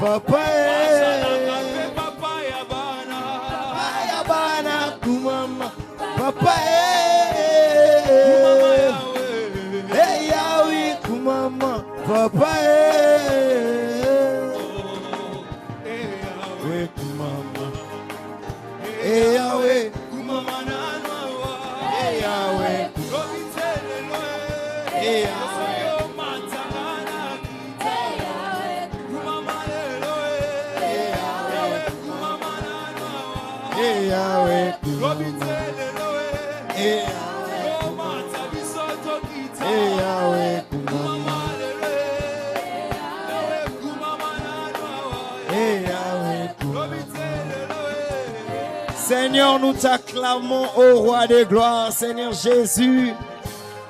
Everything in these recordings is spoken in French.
Papa Yabana Kumama Papa Yahweh Kumama Papa Yahweh Kumama Yahweh Kumama Yahweh Seigneur, nous t'acclamons au roi de gloire, Seigneur Jésus,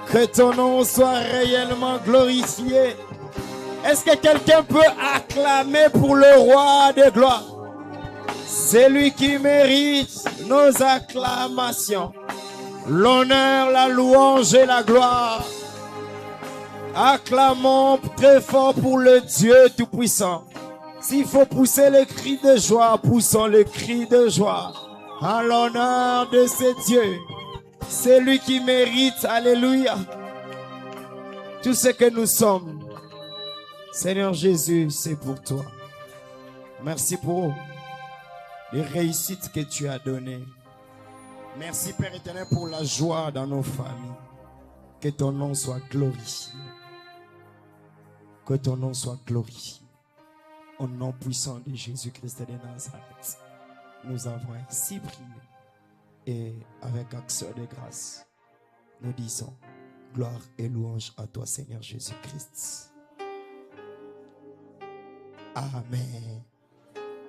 que ton nom soit réellement glorifié. Est-ce que quelqu'un peut acclamer pour le roi de gloire? C'est lui qui mérite nos acclamations, l'honneur, la louange et la gloire. Acclamons très fort pour le Dieu Tout-Puissant. S'il faut pousser le cri de joie, poussons le cri de joie en l'honneur de ce Dieu. C'est lui qui mérite, alléluia, tout ce que nous sommes. Seigneur Jésus, c'est pour toi. Merci pour les réussites que tu as données. Merci Père éternel pour la joie dans nos familles. Que ton nom soit glorifié. Que ton nom soit glorifié. Au nom puissant de Jésus-Christ de Nazareth, nous avons ainsi prié. Et avec action de grâce, nous disons gloire et louange à toi Seigneur Jésus-Christ. Amen.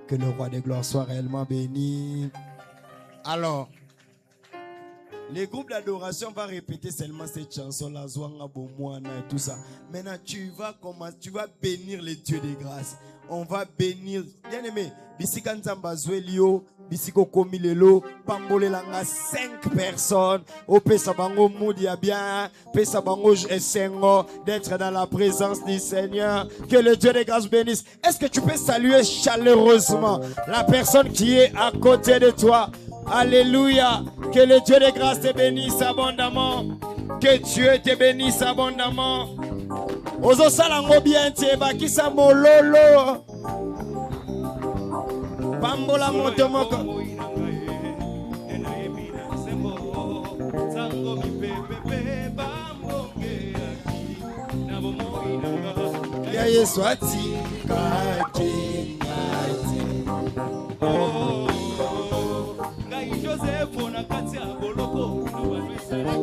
Que le roi de gloire soit réellement béni. Alors, les groupes d'adoration vont répéter seulement cette chanson-là, Zwanga Bomwana et tout ça. Maintenant, tu vas bénir les dieux de grâce. On va bénir. Bien aimé, Bisika Nzamba Zwelio, Bisiko Komilelo, Pambolelanga 5 personnes. Au Pesabango Moudia bien, Pesabango Essengo, d'être dans la présence du Seigneur. Que le Dieu de grâce bénisse. Est-ce que tu peux saluer chaleureusement la personne qui est à côté de toi? Alléluia. Que le Dieu de grâce te bénisse abondamment. Que Dieu te bénisse abondamment. Ozo salango bien te bakisa mololo. Pambola motomoko. Ya Yesu ati kati. Joseph on a kati ya boloko na banwesala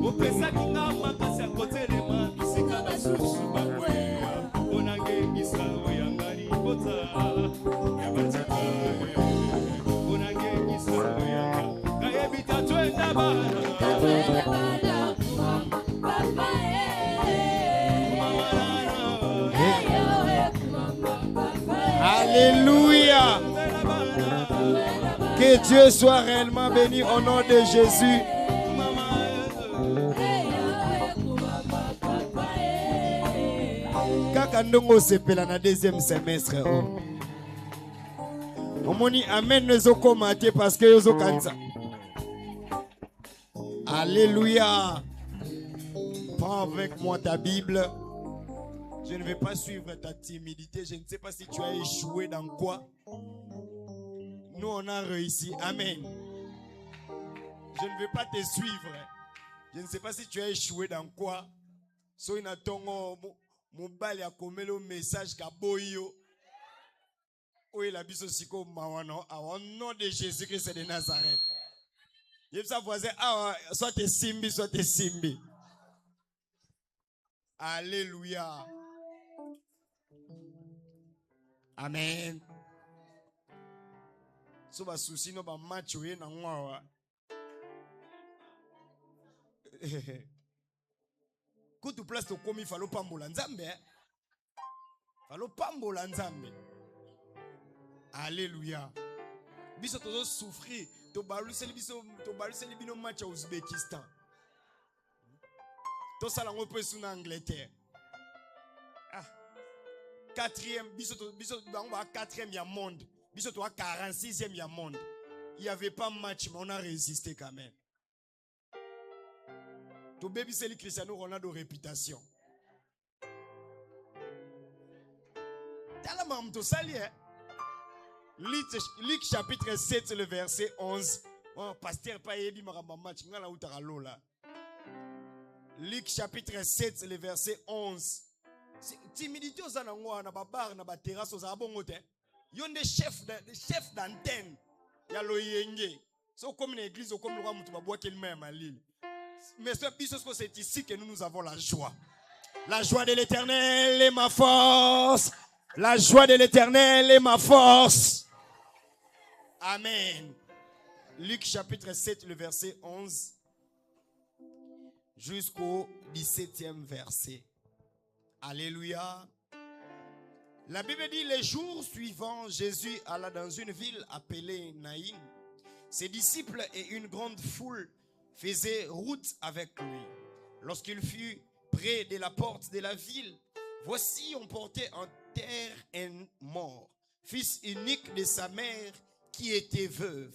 opesa kinga makasi akotelema bisika basusu bakwe onange ngisa oyangani kota ya bataka onange ngisa oyanga kayebita twenda bana papa Alléluia. Que Dieu soit réellement béni au nom de Jésus. Kakandongo sepela na deuxième semestre. Omoni amen nezoko mate parce que yozo kanza. Alléluia. Prends avec moi ta Bible. Je ne vais pas suivre ta timidité. Je ne sais pas si tu as échoué dans quoi. Nous, on a réussi. Amen. Je ne vais pas te suivre. Je ne sais pas si tu as échoué dans quoi. So, il y a ton mobile a commis le message kaboyo. Oui, la biso siko mawano. Au nom de Jésus-Christ de Nazareth. Il y a voisin. Soit te simbi, soit te simbi. Alléluia. Amen. So ba souci no ba match we na ngwa. Kutu place to komi falo pambola nzambe. Falo pambola nzambe. Alléluia. Biso tozo souffrir, to baluseli bino match au Ouzbékistan. To sala ngo pe suna Angleterre. 4e, biso 4e ya monde, biso 46e ya monde. Il n'y avait pas match, mais on a résisté quand même. Tout bébé c'est le Cristiano Ronaldo réputation. Luc chapitre 7, le verset 11. Oh, pasteur, pas yedi maramba match. Luc chapitre 7, le verset 11. Timidité aux anangwa na babar na baterrasse aux abongote. Yon des chefs d'antenne. Ya lo yenge. So comme une église, comme le roi mutu baboua qu'il même à l'île. Mais c'est ici que nous avons la joie. La joie de l'Éternel est ma force. La joie de l'Éternel est ma force. Amen. Luc chapitre 7, le verset 11 jusqu'au 17e verset. Alléluia. La Bible dit, les jours suivants, Jésus alla dans une ville appelée Naïm. Ses disciples et une grande foule faisaient route avec lui. Lorsqu'il fut près de la porte de la ville, voici on portait en terre un mort, fils unique de sa mère qui était veuve.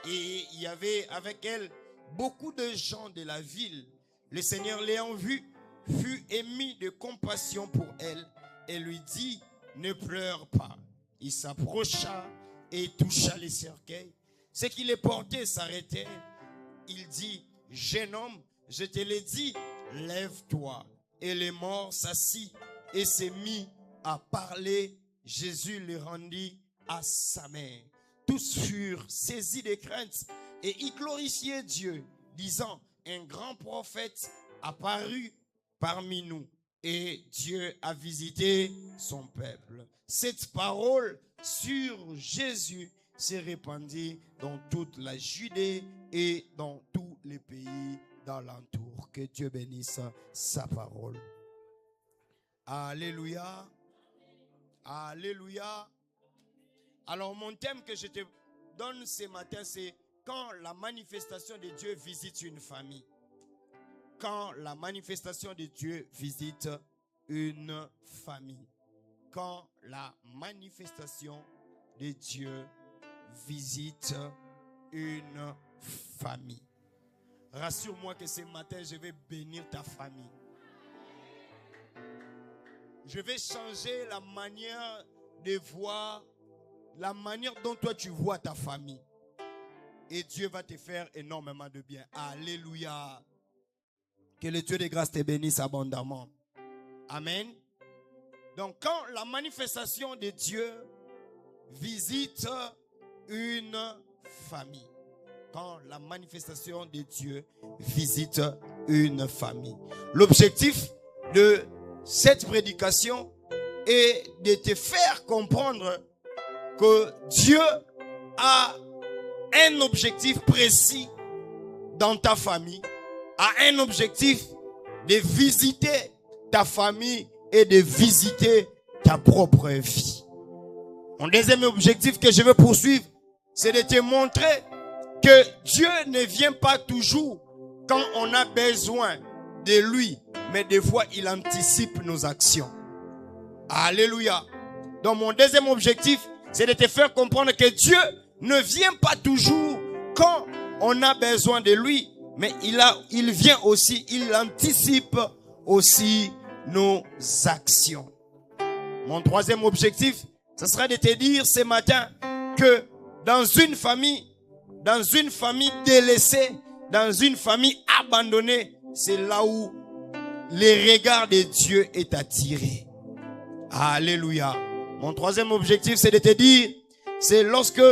Et il y avait avec elle beaucoup de gens de la ville. Le Seigneur l'ayant vue fut ému de compassion pour elle et lui dit, ne pleure pas. Il s'approcha et toucha les cercueils. Ce qui les portait s'arrêtait. Il dit, jeune homme, je te l'ai dit, lève-toi. Et le mort s'assit et s'est mis à parler. Jésus le rendit à sa mère. Tous furent saisis de crainte et ils glorifiaient Dieu, disant, un grand prophète apparut parmi nous et Dieu a visité son peuple. Cette parole sur Jésus s'est répandue dans toute la Judée et dans tous les pays d'alentour. Que Dieu bénisse sa parole. Alléluia. Alléluia. Alors mon thème que je te donne ce matin, c'est quand la manifestation de Dieu visite une famille. Quand la manifestation de Dieu visite une famille. Quand la manifestation de Dieu visite une famille. Rassure-moi que ce matin, je vais bénir ta famille. Je vais changer la manière de voir, la manière dont toi tu vois ta famille. Et Dieu va te faire énormément de bien. Alléluia. Que le Dieu de grâce te bénisse abondamment. Amen. Donc quand la manifestation de Dieu visite une famille. Quand la manifestation de Dieu visite une famille. L'objectif de cette prédication est de te faire comprendre que Dieu a un objectif précis dans ta famille, a un objectif de visiter ta famille et de visiter ta propre vie. Mon deuxième objectif que je veux poursuivre, c'est de te montrer que Dieu ne vient pas toujours quand on a besoin de lui, mais des fois il anticipe nos actions. Alléluia. Donc mon deuxième objectif, c'est de te faire comprendre que Dieu ne vient pas toujours quand on a besoin de lui, mais il vient aussi, il anticipe aussi nos actions. Mon troisième objectif, ce sera de te dire ce matin que dans une famille délaissée, dans une famille abandonnée, c'est là où le regard de Dieu est attiré. Alléluia. Mon troisième objectif, c'est de te dire, c'est lorsque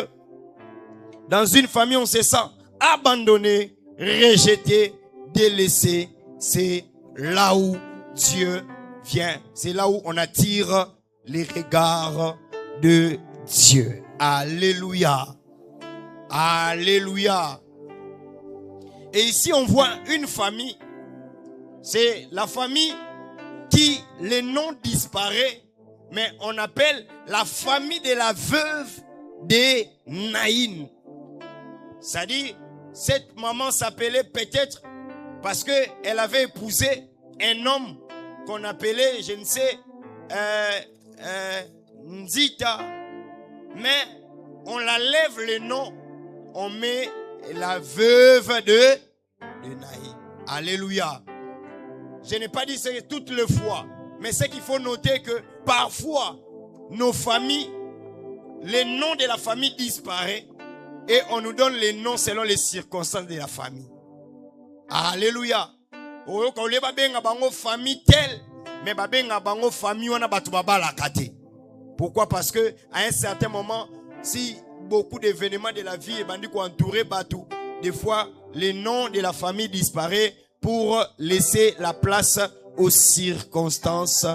dans une famille on se sent abandonné, rejeté, délaissé, c'est là où Dieu vient. C'est là où on attire les regards de Dieu. Alléluia. Alléluia. Et ici on voit une famille. C'est la famille qui, le nom disparaît, mais on appelle la famille de la veuve de Naïm. C'est-à-dire, cette maman s'appelait peut-être parce qu'elle avait épousé un homme qu'on appelait, je ne sais, Nzita, mais on la lève le nom, on met la veuve de Naïm. Alléluia. Je n'ai pas dit c'est toutes les fois, mais c'est qu'il faut noter que parfois, nos familles, les noms de la famille disparaissent et on nous donne les noms selon les circonstances de la famille. Alléluia. Famille telle, mais famille on a la kate. Pourquoi? Parce que à un certain moment, si beaucoup d'événements de la vie est entouré Batou, des fois les noms de la famille disparaissent pour laisser la place aux circonstances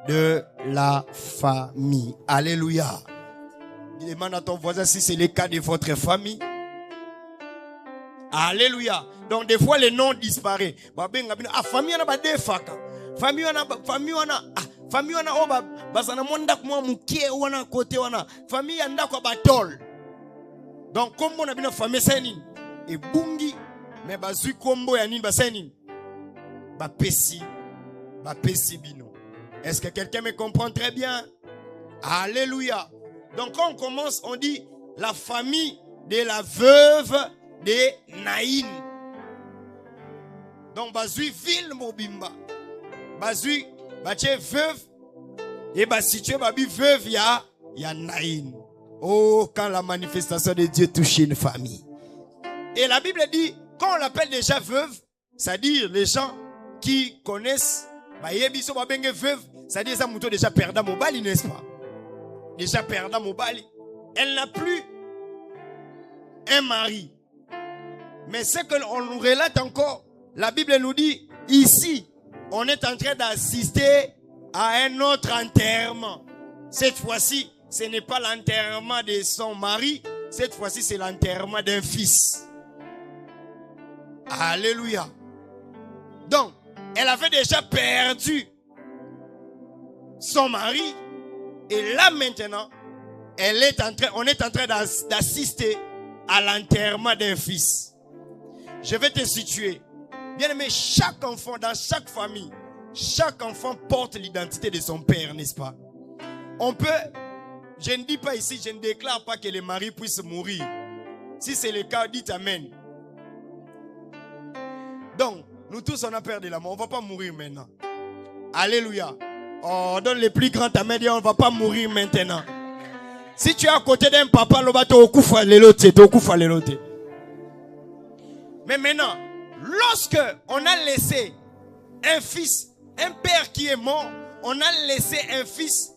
de la famille. Alléluia. Demande à ton voisin si c'est le cas de votre famille. Alléluia. Donc des fois les noms disparaissent. Ah, famille on a des faka. Famille on a famille on a bazana monda kwa mukie wana côté wana. Famille anda kwa batol. Donc comme on a bien famille seni et bungi mais bazui kombo ya nini baseni ba pesi bino. Est-ce que quelqu'un me comprend très bien? Alléluia. Donc quand on commence, on dit la famille de la veuve de Naïm. Donc bazui ville mobimba. Bazui bache veuve et ba situé babi veuve ya Naïm. Oh, quand la manifestation de Dieu touche une famille. Et la Bible dit, quand on l'appelle déjà veuve, c'est-à-dire les gens qui connaissent, veuve, c'est-à-dire ça mouton déjà perdant mobali, n'est-ce pas? Déjà perdant mobali. Elle n'a plus un mari. Mais ce qu'on nous relate encore, la Bible nous dit, ici, on est en train d'assister à un autre enterrement. Cette fois-ci, ce n'est pas l'enterrement de son mari, cette fois-ci, c'est l'enterrement d'un fils. Alléluia. Donc, elle avait déjà perdu son mari. Et là maintenant, on est en train d'assister à l'enterrement d'un fils. Je vais te situer. Bien aimé, chaque enfant, dans chaque famille, chaque enfant porte l'identité de son père, n'est-ce pas? On peut, je ne dis pas ici, je ne déclare pas que les maris puissent mourir. Si c'est le cas, dites amen. Donc, nous tous, on a peur de la mort. On ne va pas mourir maintenant. Alléluia. Oh, donne les plus grands amen. On ne va pas mourir maintenant. Si tu es à côté d'un papa, mais maintenant, lorsque on a laissé un fils, un père qui est mort, on a laissé un fils,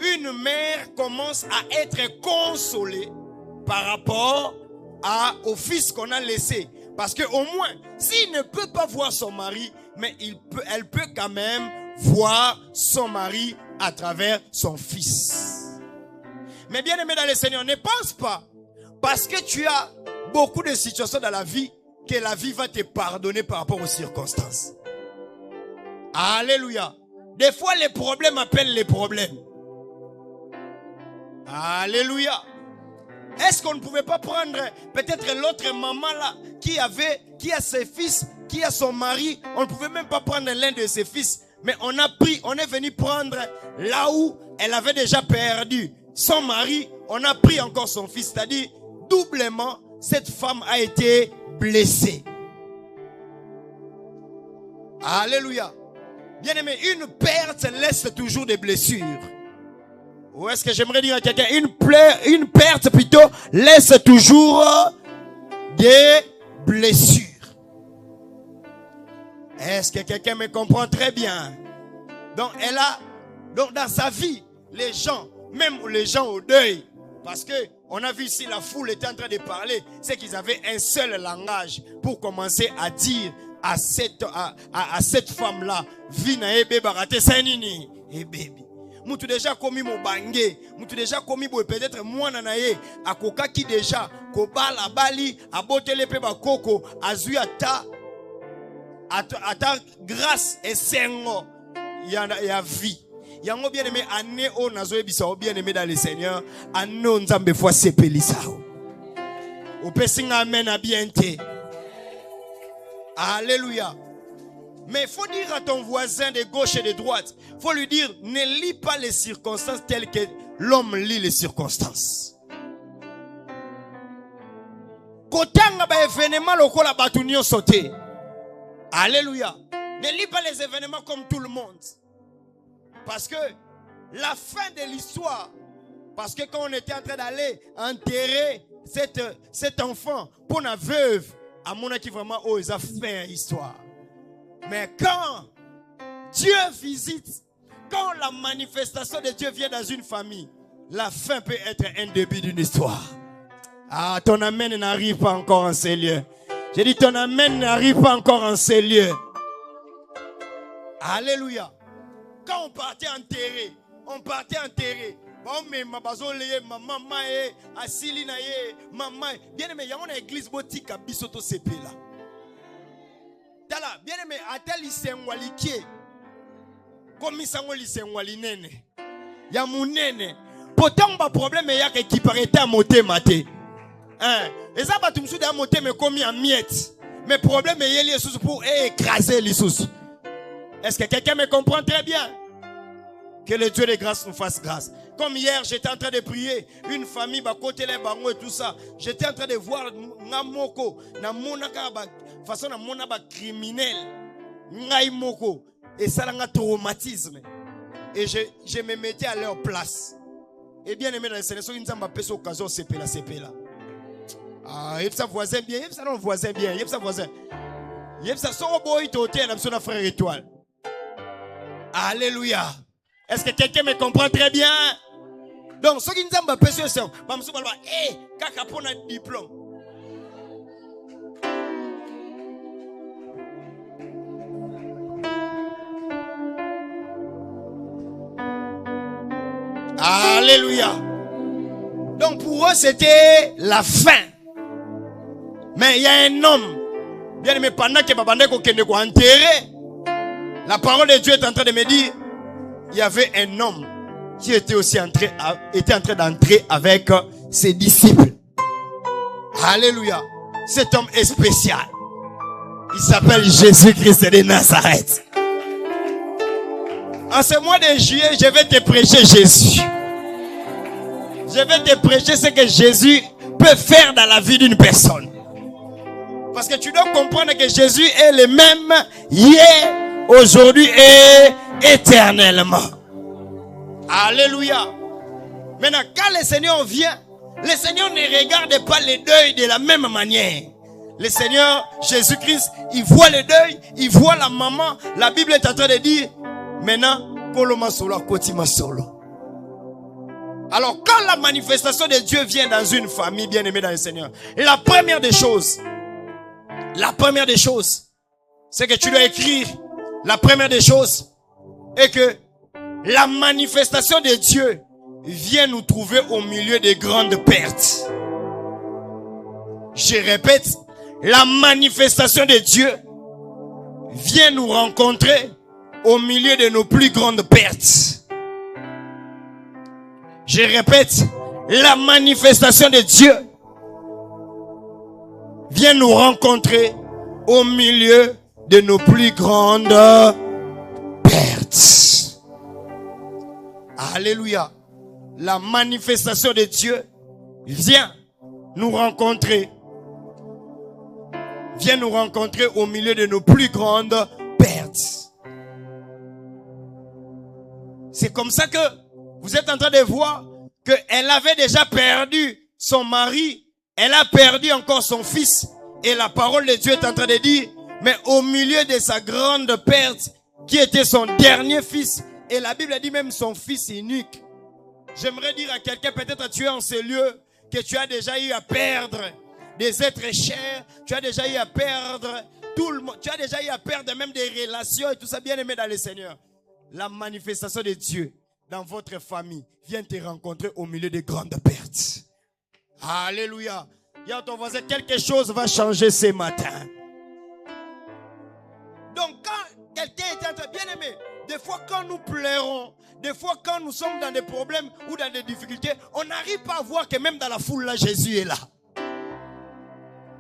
une mère commence à être consolée par rapport au fils qu'on a laissé. Parce que au moins, s'il ne peut pas voir son mari, mais elle peut quand même voir son mari à travers son fils. Mais bien aimé dans le Seigneur, ne pense pas, parce que tu as beaucoup de situations dans la vie, que la vie va te pardonner par rapport aux circonstances. Alléluia. Des fois, les problèmes appellent les problèmes. Alléluia. Est-ce qu'on ne pouvait pas prendre peut-être l'autre maman là qui a ses fils, qui a son mari? On ne pouvait même pas prendre l'un de ses fils, mais on est venu prendre là où elle avait déjà perdu son mari. On a pris encore son fils, c'est-à-dire doublement cette femme a été blessée. Alléluia. Bien aimé, une perte laisse toujours des blessures. Ou est-ce que j'aimerais dire à quelqu'un, une perte plutôt laisse toujours des blessures. Est-ce que quelqu'un me comprend très bien? Donc dans sa vie, les gens, même les gens au deuil, parce que on a vu ici la foule était en train de parler, c'est qu'ils avaient un seul langage pour commencer à dire à cette femme-là, vina ebe barate sanini et baby. Moutou déjà commis mon bangé, moutou déjà commis peut-être moi nanaye, akoka qui déjà kobala bali, abotele pe ba koko, azui ata grâce et sengo ya vie. Yango bien aimé année o nazo ebisa o bien aimé dans le Seigneur, année on nzambe fois sepelisa o. O pesinga amen a bien te. Alléluia. Mais il faut dire à ton voisin de gauche et de droite, il faut lui dire, ne lis pas les circonstances telles que l'homme lit les circonstances. Kotanga ba événement lokola batunio sauté. Alléluia. Ne lis pas les événements comme tout le monde. Parce que la fin de l'histoire, parce que quand on était en train d'aller enterrer cet enfant pour la veuve, à mon avis vraiment, oh, ils ont fait l'histoire. Mais quand Dieu visite, quand la manifestation de Dieu vient dans une famille, la fin peut être un début d'une histoire. Ah, ton amen n'arrive pas encore en ces lieux. J'ai dit ton amen n'arrive pas encore en ces lieux. Alléluia. Quand on partait enterrer. Bon, mais ma bazolé, ma maman est asili na ye, maman. Bien aimé, il y a une église boutique à bisoto CP là. Tala, bien aimé, à tel isengwali kie. Comme isango lisengwali nene. Ya munene. Pourtant, pas problème, il y a qui paraît à monter maté. Hein? Et ça, tu me souviens de monter, mais comme en miettes. Mais problème, il y a les sous pour écraser les sous. Est-ce que quelqu'un me comprend très bien? Que le Dieu de grâce nous fasse grâce. Comme hier, j'étais en train de prier. Une famille, côté les barons et tout ça. J'étais en train de voir Namoko. Namonaka, façon Namonaba criminel. Ngaimoko. Et ça, c'est un traumatisme. Et je me mettais à leur place. Et bien aimé dans les sélections, ils ont fait occasion CP là. Ah, il y a ça voisin bien, il y a ça non voisin bien, il y a ça voisin. Il y a ça son boy toté, il y a ça frère étoile. Alléluia. Est-ce que quelqu'un me comprend très bien? Donc, ceux qui nous ont fait ça, c'est kaka pour notre diplôme. Alléluia. Donc, pour eux, c'était la fin. Mais il y a un homme. Bien aimé, pendant que Babandeko Kende ko enterré, la parole de Dieu est en train de me dire, il y avait un homme qui était aussi en train d'entrer avec ses disciples. Alléluia. Cet homme est spécial. Il s'appelle Jésus-Christ de Nazareth. En ce mois de juillet, je vais te prêcher Jésus. Je vais te prêcher ce que Jésus peut faire dans la vie d'une personne. Parce que tu dois comprendre que Jésus est le même hier, aujourd'hui et éternellement. Alléluia. Maintenant, quand le Seigneur vient, le Seigneur ne regarde pas le deuil de la même manière. Le Seigneur, Jésus-Christ, il voit le deuil, il voit la maman. La Bible est en train de dire, maintenant, Koloma solo, Kotima solo. Alors, quand la manifestation de Dieu vient dans une famille bien aimée dans le Seigneur, la première des choses, c'est que tu dois écrire. La première des choses est que la manifestation de Dieu vient nous trouver au milieu des grandes pertes. Je répète, la manifestation de Dieu vient nous rencontrer au milieu de nos plus grandes pertes. Je répète, la manifestation de Dieu vient nous rencontrer au milieu de nos plus grandes pertes. Alléluia. La manifestation de Dieu vient nous rencontrer au milieu de nos plus grandes pertes. C'est comme ça que vous êtes en train de voir qu'elle avait déjà perdu son mari, elle a perdu encore son fils, et la parole de Dieu est en train de dire, mais au milieu de sa grande perte, qui était son dernier fils, et la Bible dit même son fils unique. J'aimerais dire à quelqu'un, peut-être tu es en ces lieux, que tu as déjà eu à perdre des êtres chers, tu as déjà eu à perdre tout le monde, tu as déjà eu à perdre même des relations et tout ça, bien aimé dans le Seigneur. La manifestation de Dieu dans votre famille vient te rencontrer au milieu de grandes pertes. Alléluia. Il y a ton voisin, quelque chose va changer ce matin. Donc quand quelqu'un est en train, bien aimé, des fois quand nous pleurons, des fois quand nous sommes dans des problèmes ou dans des difficultés, on n'arrive pas à voir que même dans la foule là, Jésus est là.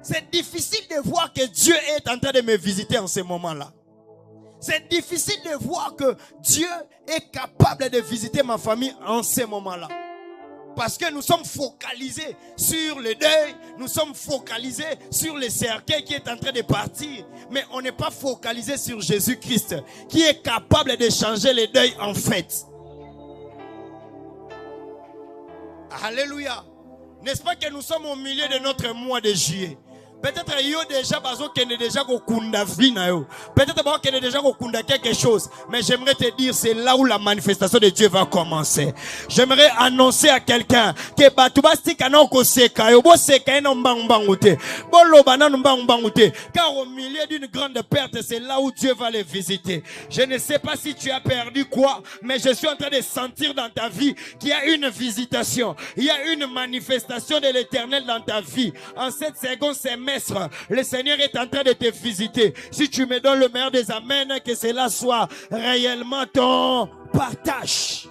C'est difficile de voir que Dieu est en train de me visiter en ce moment-là. C'est difficile de voir que Dieu est capable de visiter ma famille en ces moments-là. Parce que nous sommes focalisés sur le deuil, nous sommes focalisés sur le cercueil qui est en train de partir. Mais on n'est pas focalisé sur Jésus-Christ qui est capable de changer le deuil en fête. Alléluia. N'est-ce pas que nous sommes au milieu de notre mois de juillet? Peut-être qu'il y a déjà peut-être qu'il y a déjà quelque chose. Mais j'aimerais te dire, c'est là où la manifestation de Dieu va commencer. J'aimerais annoncer à quelqu'un que car au milieu d'une grande perte, c'est là où Dieu va les visiter. Je ne sais pas si tu as perdu quoi, mais je suis en train de sentir dans ta vie qu'il y a une visitation. Il y a une manifestation de l'Éternel dans ta vie. En cette seconde semestre, le Seigneur est en train de te visiter. Si tu me donnes le meilleur des amens, que cela soit réellement ton partage.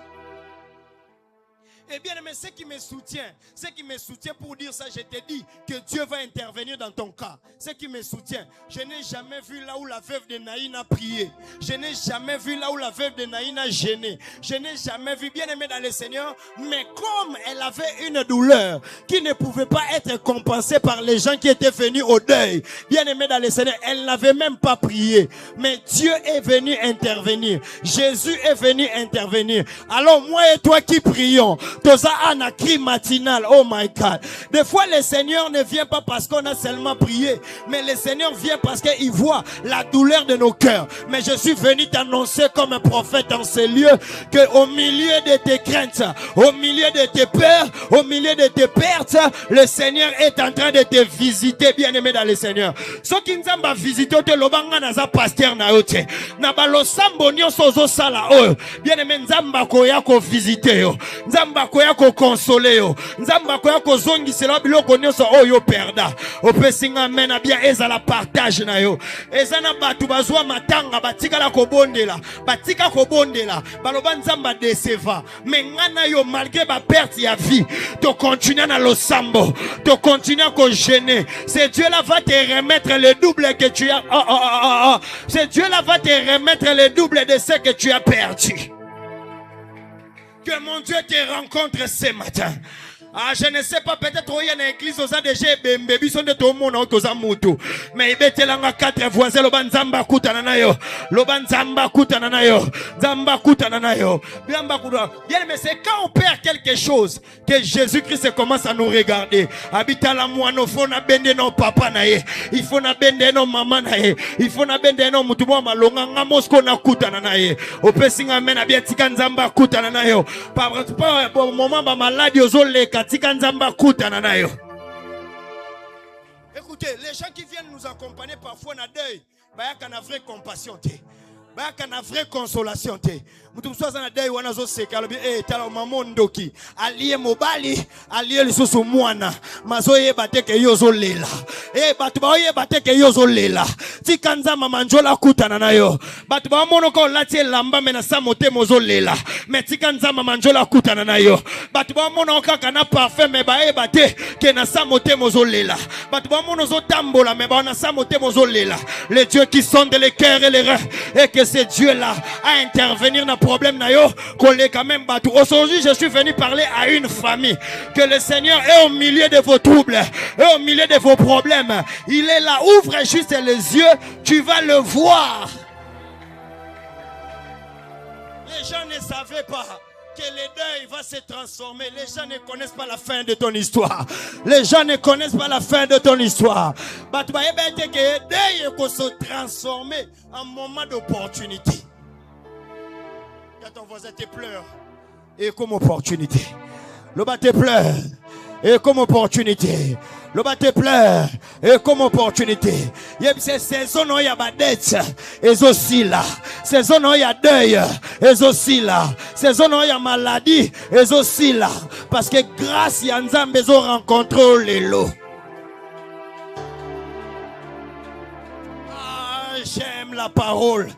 Eh bien, mais ce qui me soutient pour dire ça, je te dis que Dieu va intervenir dans ton cas. Ce qui me soutient, je n'ai jamais vu là où la veuve de Naïn a prié. Je n'ai jamais vu là où la veuve de Naïn a gêné. Je n'ai jamais vu, bien aimé dans le Seigneur, mais comme elle avait une douleur qui ne pouvait pas être compensée par les gens qui étaient venus au deuil, bien aimé dans le Seigneur, elle n'avait même pas prié. Mais Dieu est venu intervenir. Jésus est venu intervenir. Alors moi et toi qui prions, un cri matinal, oh my God. Des fois, le Seigneur ne vient pas parce qu'on a seulement prié, mais le Seigneur vient parce qu'il voit la douleur de nos cœurs. Mais je suis venu t'annoncer comme un prophète en ces lieux que au milieu de tes craintes, au milieu de tes peurs, au milieu de tes pertes, le Seigneur est en train de te visiter, bien aimé dans le Seigneur. Ce qui nous a visité, te lobanga naza pasteur na yote. Na balosambo nyonso zo sala oyo. Bien aimé nzamba koya ko visiter yo. Nzamba koya ko consoler yo. Nzamba koya ko zongisela biloko nyonso oyo perda. Opesinga mena bien ezala partage na yo. Ezana batu bazwa matanga batika la kobondela. Batika kobondela. Baloba nzamba deseva. Mais ngana yo malgré ba perte ya vie, to continuer na losambo, to continuer à gêner. C'est Dieu là va te remettre le double que tu as. C'est Dieu là va te remettre le double de ce que tu as perdu. Que mon Dieu te rencontre ce matin. Ah, je ne sais pas, peut-être qu'il y a une église aux ADG, bébé, sont de tout le monde, mais il y a 4 voisins, loban zamba kuta nanayo, loban zamba kuta nanayo, zamba kuta nanayo, bien, mais c'est quand on perd quelque chose que Jésus-Christ commence à nous regarder. Habita la moine, faut na bende no papa naye, il faut na bende no maman naye, il faut na bende no mutumo malonga ngamosko na kuta nanaye, opesinga mena bien tika nzamba kuta nanayo, par moment ba maladie ozole écoutez, les gens qui viennent nous accompagner parfois na deuil, bah y a une vraie compassion, bah y a une vraie consolation. Mutu soza na deuil wana zo seka lobi tala maman ndoki aliye mobali aliye lisusu mwana mazoye bateke yozo lela batu ba oye bateke yozo lela tikanza mama njola kutana nayo batu ba mono ko lati lamba mena samote mozo lela mais tikanza mama njola kutana nayo batu ba mono kaka na parfum me ba bate ke na samote mozo lela batu ba mono zo tambola me ba na samote mozo lela. Le Dieu qui sonde les cœurs et les reins, et que ce Dieu là a intervenir dans problème na yo collé quand même batou. Aujourd'hui je suis venu parler à une famille que le Seigneur est au milieu de vos troubles, est au milieu de vos problèmes. Il est là, ouvre juste les yeux, tu vas le voir. Les gens ne savaient pas que le deuil va se transformer. Les gens ne connaissent pas la fin de ton histoire. Les gens ne connaissent pas la fin de ton histoire. Que le deuil va se transformer en moment d'opportunité. Quand ton voisin te pleure, et comme opportunité. Le bas te pleure, et comme opportunité. Le bas te pleure, et comme opportunité. C'est saison où il y a dette, et aussi là. Saison où il y a deuil, et aussi là. Saison où il y a maladie, et aussi là. Parce que grâce à Nzambe, ils ont rencontré les lots. Ah, j'aime la parole.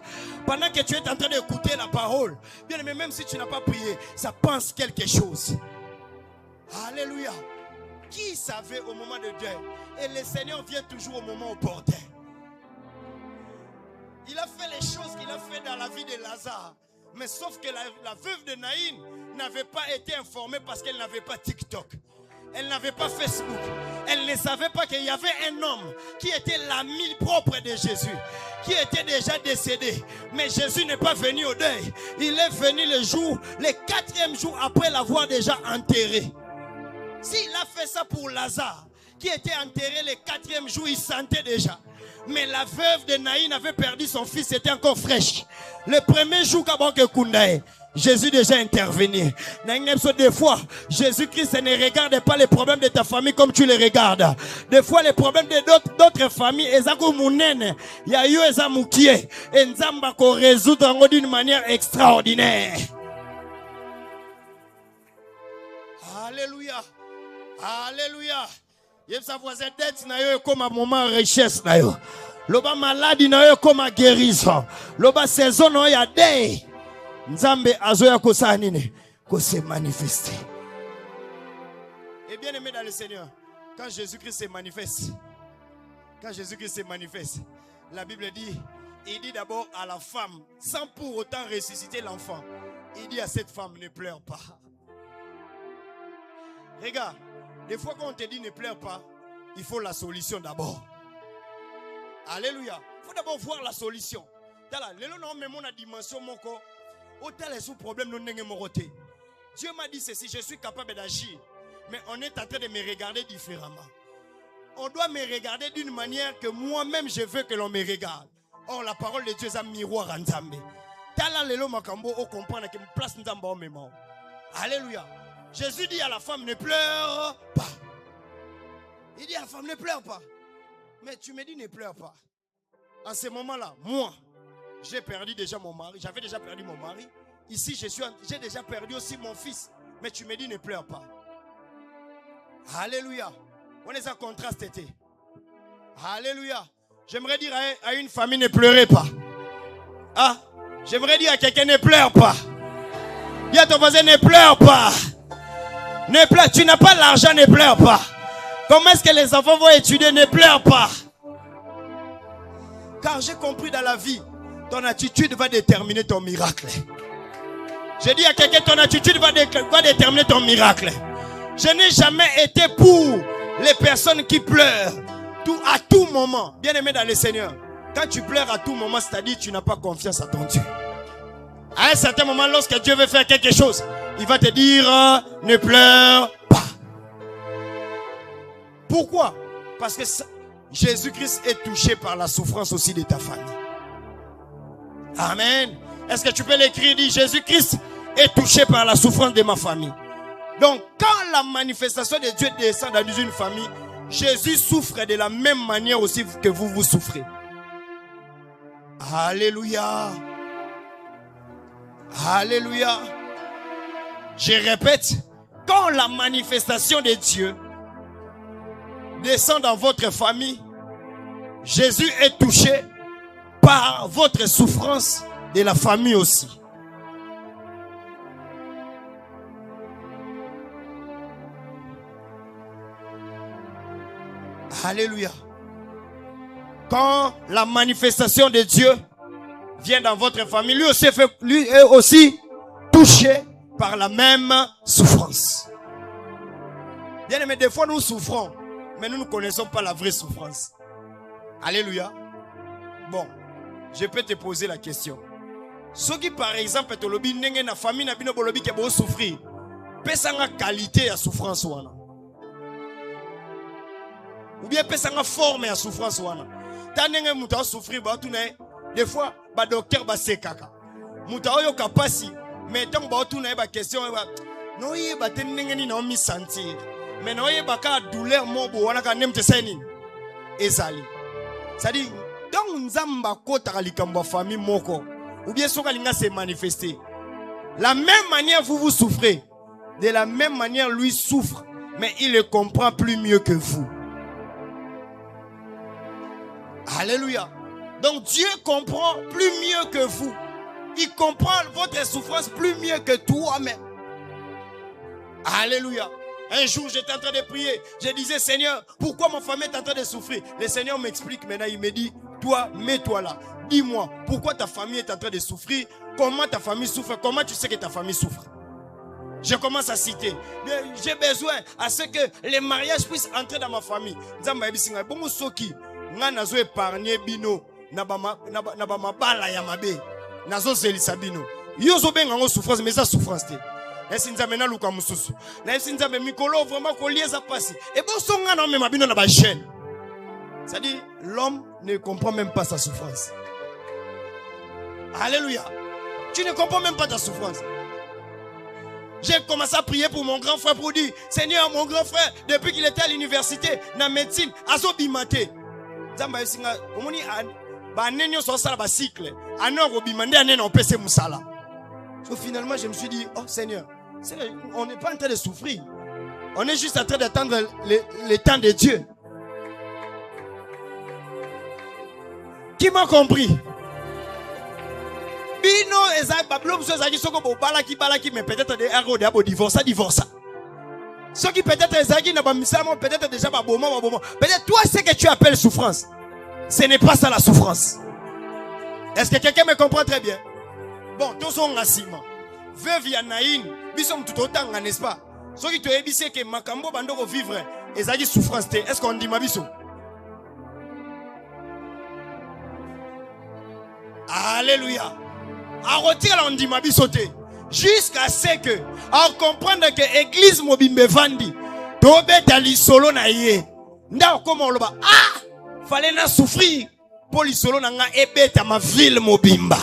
Pendant que tu es en train d'écouter la parole, bien aimé, même si tu n'as pas prié, ça pense quelque chose. Alléluia. Qui savait au moment de deuil? Et le Seigneur vient toujours au moment opportun. Il a fait les choses qu'il a fait dans la vie de Lazare. Mais sauf que la veuve de Naïn n'avait pas été informée parce qu'elle n'avait pas TikTok. Elle n'avait pas Facebook. Elle ne savait pas qu'il y avait un homme qui était l'ami propre de Jésus, qui était déjà décédé. Mais Jésus n'est pas venu au deuil. Il est venu le 4e jour après l'avoir déjà enterré. S'il a fait ça pour Lazare, qui était enterré le 4e jour, il sentait déjà. Mais la veuve de Naïn avait perdu son fils, c'était encore fraîche. Le premier jour, Jésus déjà intervenu. Des fois, Jésus-Christ ne regarde pas les problèmes de ta famille comme tu les regardes. Des fois, les problèmes de d'autres familles, ils ont résoudre d'une manière extraordinaire. Alléluia. Alléluia. Yebsa voisin dette na yo comme un moment richesse na yo. Loba maladie na yo comme guérison. Loba saison na ya day. Nzambe azoya ko sa nini ko se manifester. Et bien aimé dans le Seigneur, quand Jésus-Christ se manifeste, la Bible dit, il dit d'abord à la femme, sans pour autant ressusciter l'enfant, il dit à cette femme, ne pleure pas. Regarde, des fois quand on te dit ne pleure pas, il faut la solution d'abord. Alléluia. Il faut d'abord voir la solution. Dieu m'a dit ceci, je suis capable d'agir. Mais on est en train de me regarder différemment. On doit me regarder d'une manière que moi-même je veux que l'on me regarde. Or la parole de Dieu est un miroir en Nzambe. Alléluia. Jésus dit à la femme, ne pleure pas. Il dit à la femme, ne pleure pas. Mais tu me dis, ne pleure pas. En ce moment-là, moi, j'ai perdu déjà mon mari. J'avais déjà perdu mon mari. Ici, j'ai déjà perdu aussi mon fils. Mais tu me dis, ne pleure pas. Alléluia. On est en contraste. Alléluia. J'aimerais dire à une famille, ne pleurez pas. Ah, j'aimerais dire à quelqu'un, ne pleure pas. Dis à ton voisin, ne pleure pas. Ne pleure, tu n'as pas l'argent, ne pleure pas. Comment est-ce que les enfants vont étudier? Ne pleure pas. Car j'ai compris dans la vie, ton attitude va déterminer ton miracle. J'ai dit à quelqu'un, ton attitude va déterminer ton miracle. Je n'ai jamais été pour les personnes qui pleurent à tout moment. Bien aimé dans le Seigneur, quand tu pleures à tout moment, c'est-à-dire que tu n'as pas confiance à ton Dieu. À un certain moment, lorsque Dieu veut faire quelque chose, il va te dire, ne pleure pas. Pourquoi? Parce que Jésus-Christ est touché par la souffrance aussi de ta famille. Amen. Est-ce que tu peux l'écrire? Dit, Jésus-Christ est touché par la souffrance de ma famille. Donc, quand la manifestation de Dieu descend dans une famille, Jésus souffre de la même manière aussi que vous souffrez. Alléluia. Alléluia. Je répète, quand la manifestation de Dieu descend dans votre famille, Jésus est touché par votre souffrance de la famille aussi. Alléluia. Quand la manifestation de Dieu vient dans votre famille, lui est aussi touché par la même souffrance. Bien aimé, des fois nous souffrons, mais nous ne connaissons pas la vraie souffrance. Alléluia. Bon, je peux te poser la question. Ceux qui par exemple te lobi nenge na famille na bino bolobi ke bo souffrir, pesanga qualité à souffrance wana. Ou bien pesanga forme à souffrance wana. Tanenge muta souffrir ba tuna des fois ba docteur ba sekaka. Muta oyo kapasi mais tant ba tuna ba question ba no ye ba tenenge ni na mi sentir. Mais no ye ba ka douleur mobo wana ka nemte seni ezali. C'est-à-dire donc nzamba kota likambo famille moko ou bien soka linga se manifester. La même manière vous souffrez, de la même manière lui souffre, mais il le comprend plus mieux que vous. Alléluia. Donc Dieu comprend plus mieux que vous. Il comprend votre souffrance plus mieux que toi-même. Alléluia. Un jour, j'étais en train de prier. Je disais, Seigneur, pourquoi ma famille est en train de souffrir? Le Seigneur m'explique maintenant. Il me dit, toi, mets-toi là. dis-moi, pourquoi ta famille est en train de souffrir? Comment ta famille souffre? Comment tu sais que ta famille souffre? Je commence à citer. J'ai besoin à ce que les mariages puissent entrer dans ma famille. Nzamba ebisinga bongo soki nga nazo épargner bino na ba mabala ya mabe. Nazo zelisa bino. Yo zo benga ngo souffrance mais ça souffrance te. Esi nzambe na luka mususu. Na esi nzambe mikolo vraiment ko lieza passer. Et bon songa na même bino na ba chaîne. C'est-à-dire l'homme ne comprend même pas sa souffrance. Alléluia. Tu ne comprends même pas ta souffrance. J'ai commencé à prier pour mon grand frère pour dire, Seigneur, mon grand frère, depuis qu'il était à l'université, dans la médecine, azo bimate. Zamba yosinga, omoni ba nenyo so sala ba cycle. Ano ko bimande anene on pese musala. So finalement, je me suis dit, oh Seigneur, on n'est pas en train de souffrir. On est juste en train d'attendre le temps de Dieu. Qui m'a compris? Bino ezak bablo mso ezaki soko bo balaki mais peut-être des erreurs de divorce. Ce qui peut-être ezaki na ba misamo peut-être déjà ba boma. Peut-être toi ce que tu appelles souffrance. Ce n'est pas ça la souffrance. Est-ce que quelqu'un me comprend très bien? Bon, tous sont ngasima. Veuve ya naïn, bisom tout autant n'est-ce pas? Ce qui te ebise que makambo bandoko vivre ezaki souffrance te. Est-ce qu'on dit mabiso? Alléluia. À retirer l'ondima bisoté jusqu'à ce que à comprendre que l'église mobimbe vandi tobe tali solo na ye nda comme loba fallait na souffrir pour li solo na nga ebeta ma ville mobimba.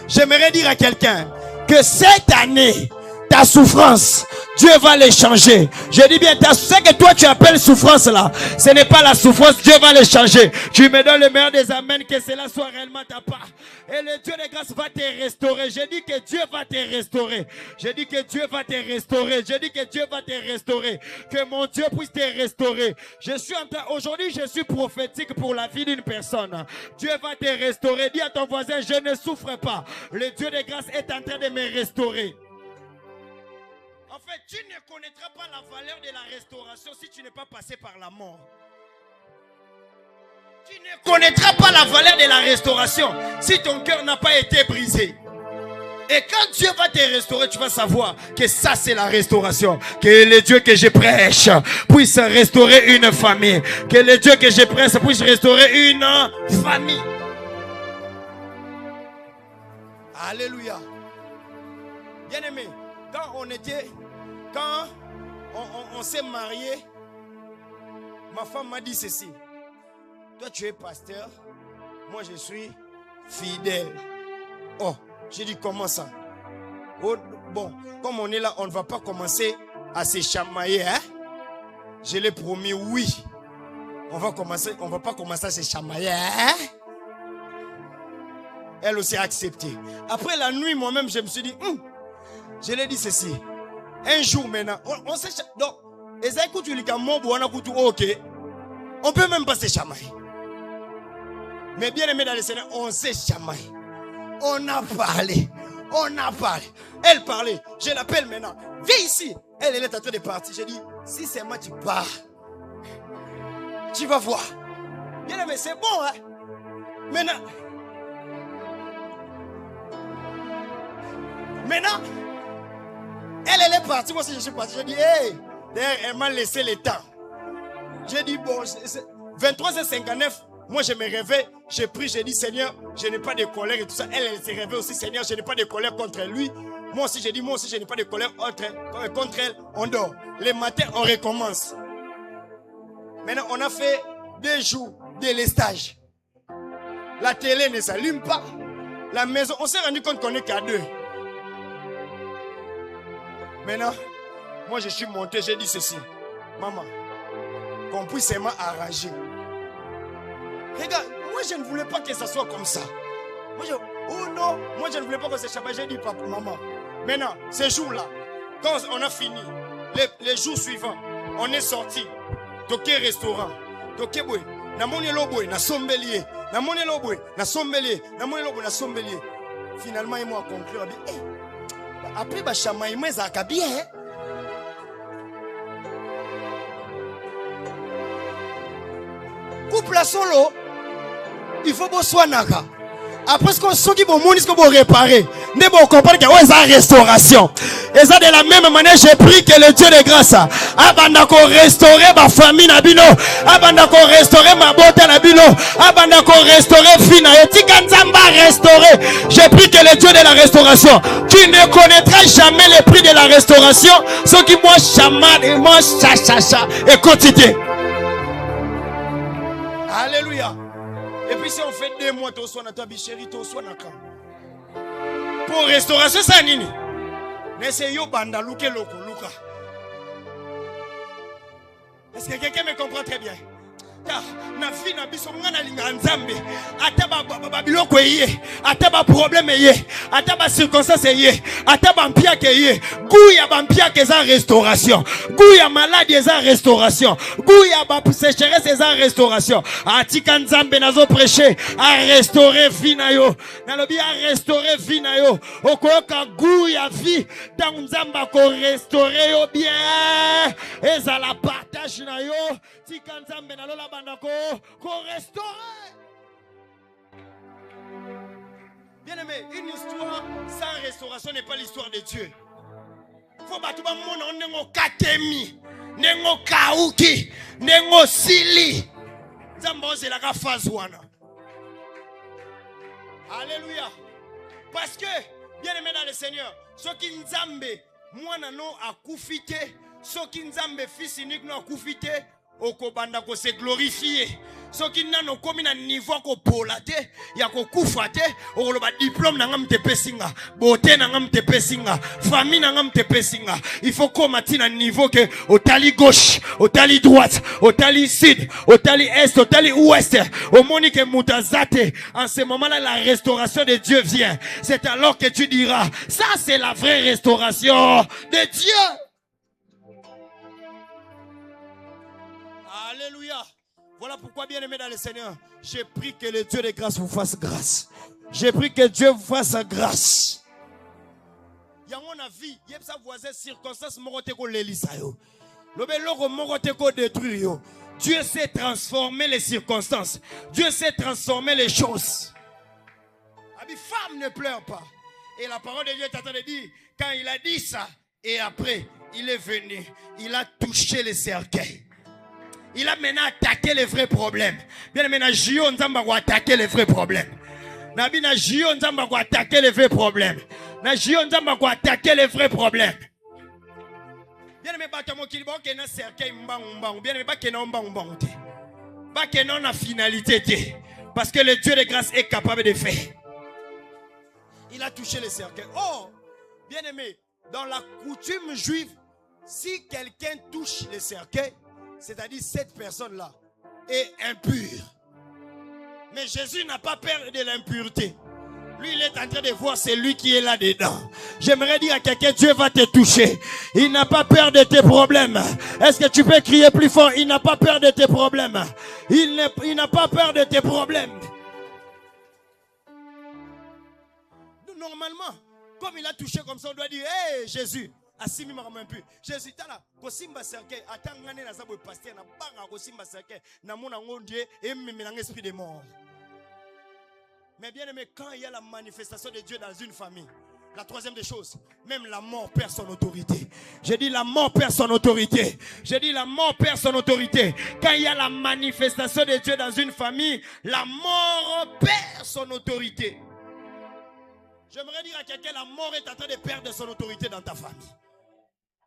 J'aimerais dire à quelqu'un que cette année ta souffrance, Dieu va les changer. Je dis bien, ce que toi tu appelles souffrance là, ce n'est pas la souffrance, Dieu va les changer. Tu me donnes le meilleur des amens, que cela soit réellement ta part. Et le Dieu de grâce va te restaurer. Je dis que Dieu va te restaurer. Je dis que Dieu va te restaurer. Je dis que Dieu va te restaurer. Que mon Dieu puisse te restaurer. Aujourd'hui, je suis prophétique pour la vie d'une personne. Dieu va te restaurer. Dis à ton voisin, je ne souffre pas. Le Dieu de grâce est en train de me restaurer. En fait, tu ne connaîtras pas la valeur de la restauration si tu n'es pas passé par la mort. Tu ne connaîtras pas la valeur de la restauration si ton cœur n'a pas été brisé. Et quand Dieu va te restaurer, tu vas savoir que ça c'est la restauration. Que le Dieu que je prêche puisse restaurer une famille. Que le Dieu que je prêche puisse restaurer une famille. Alléluia. Bien aimé, quand on s'est marié, ma femme m'a dit ceci. Toi tu es pasteur, moi je suis fidèle. Oh, j'ai dit comment ça? Oh, bon, comme on est là, on ne va pas commencer à se chamailler, hein? Je l'ai promis, oui. On va pas commencer à se chamailler, hein? Elle aussi a accepté. Après la nuit, moi-même, je me suis dit, je l'ai dit ceci. Un jour maintenant, on s'est chamaillé. Donc, ok. On peut même pas se chamailler. Mais bien aimé dans le Seigneur, on s'est chamaillé. On a parlé. Elle parlait. Je l'appelle maintenant. Viens ici. Elle est en train de partir. J'ai dit, si c'est moi tu pars, tu vas voir. Bien aimé, c'est bon, hein? Maintenant, elle est partie. Moi aussi, je suis parti. J'ai dit, hey, d'ailleurs, elle m'a laissé le temps. J'ai dit, bon, 23h59. Moi, je me réveille, j'ai pris, j'ai dit, Seigneur, je n'ai pas de colère et tout ça. Elle s'est réveillée aussi, Seigneur, je n'ai pas de colère contre lui. Moi aussi, j'ai dit, moi aussi, je n'ai pas de colère contre elle. On dort. Le matin, on recommence. Maintenant, on a fait 2 jours de lestage. La télé ne s'allume pas. La maison, on s'est rendu compte qu'on est qu'à 2. Maintenant, moi, je suis monté, j'ai dit ceci. Maman, qu'on puisse m'arranger. Regarde, moi je ne voulais pas que ça soit comme ça. Moi je ne voulais pas que ça soit. J'ai dit papa, maman. Maintenant, ces jours-là, quand on a fini, les jours suivants, on est sorti. Toké restaurant. Toké boy. Na moni loboy, na sombelier. Na moni loboy, na sombelier. Na moni loboy, na sombelier. Finalement, ils m'ont conclu. Après, bah chamaï, mais ça a bien. Couple à solo. Il faut que soignaka. Après ce qu'on sait qu'il faut réparer, ne faut comprendre que c'est une restauration. Et ça de la même manière, j'ai pris que le Dieu de grâce abanda ko restaurer ma famille nabino, abanda ko restaurer ma beauté nabino, abanda ko restaurer fina et tikanzamba restaurer. J'ai pris que le Dieu de la restauration, tu ne connaîtras jamais le prix de la restauration, ceux qui moi chaman et moi chachacha et quotidien. Alléluia. Et puis si on fait 2 mois, tu sois dans ta chérie, tu sois dans camp. Pour restauration, ça nini. Mais c'est yo banda luke loko luka. Est-ce que quelqu'un me comprend très bien? Na vie na biso ngana linga nzambe ata ba biloko eye ata ba problème eye ata ba circonstance eye ata ba mpia ke eye goût ya ba mpia ke za restauration goût ya maladie za restauration goût ya ba sécheresse za restauration atika nzambe nazo prêcher à restaurer vie na yo na lobi à restaurer vie na yo okoyoka goût ya vie dans nzamba ko restaurer yo bien eza la partage na yo tika nzambe na lola qu'on restaure. Bien aimé, une histoire sans restauration n'est pas l'histoire de Dieu. Faut pas tout le monde nengo katemi, nengo kauki, nengo sili. Zambo c'est la fazwana. Alléluia. Parce que bien aimé dans le Seigneur, ceux qui nzambe moi nano akufite, ceux qui nzambe fils unique no akufite. Okobanda ko se glorifier soki nano komi na niveau ko polate ya ko kufate okoloba diplôme na ngam te pesinga beauté na ngam te pesinga famille na ngam te pesinga il faut komati na niveau que otali gauche otali droite otali sud otali est otali ouest au monique mutazate en ce moment là la restauration de Dieu vient. C'est alors que tu diras ça c'est la vraie restauration de Dieu. Alléluia. Voilà pourquoi, bien aimé dans le Seigneur, j'ai pris que le Dieu de grâce vous fasse grâce. J'ai pris que Dieu vous fasse grâce. Il y a mon avis, il y a sa voisine circonstance moroteko l'elisayo. L'obeloko moroteko détruire. Dieu sait transformer les circonstances. Dieu sait transformer les choses. Abi femme ne pleure pas. Et la parole de Dieu est en train de dire, quand il a dit ça, et après, il est venu, il a touché les cercueils. Il a maintenant attaqué les vrais problèmes. Bien maintenant, Jio Nzamba va attaquer les vrais problèmes. Nabina Jio Nzamba va attaquer les vrais problèmes. Na Jio Nzamba va attaquer les vrais problèmes. Bien aimé, batamo kilibo ke na cercueil mbang. Bien aimé, ba ke na mbang te. Ba ke na finalité te. Parce que le Dieu de grâce est capable de faire. Il a touché les cercueils. Oh, bien aimé, dans la coutume juive, si quelqu'un touche les cercueils, c'est-à-dire cette personne-là est impure. Mais Jésus n'a pas peur de l'impureté. Lui, il est en train de voir celui qui est là-dedans. J'aimerais dire à quelqu'un, Dieu va te toucher. Il n'a pas peur de tes problèmes. Est-ce que tu peux crier plus fort? Il n'a pas peur de tes problèmes. Il n'a pas peur de tes problèmes. Normalement, comme il a touché comme ça, on doit dire, hé Jésus. Asimi mama mpu Jésus tala kosimba cercueil atangane na zabo pasteur na banga kosimba cercueil na mona ngondie et même esprit de mort. Mais bien aimé, quand il y a la manifestation de Dieu dans une famille, la troisième des choses, même la mort perd son autorité. J'ai dit la mort perd son autorité. J'ai dit la mort perd son autorité. Quand il y a la manifestation de Dieu dans une famille, la mort perd son autorité. J'aimerais dire à quelqu'un, la mort est en train de perdre son autorité dans ta famille.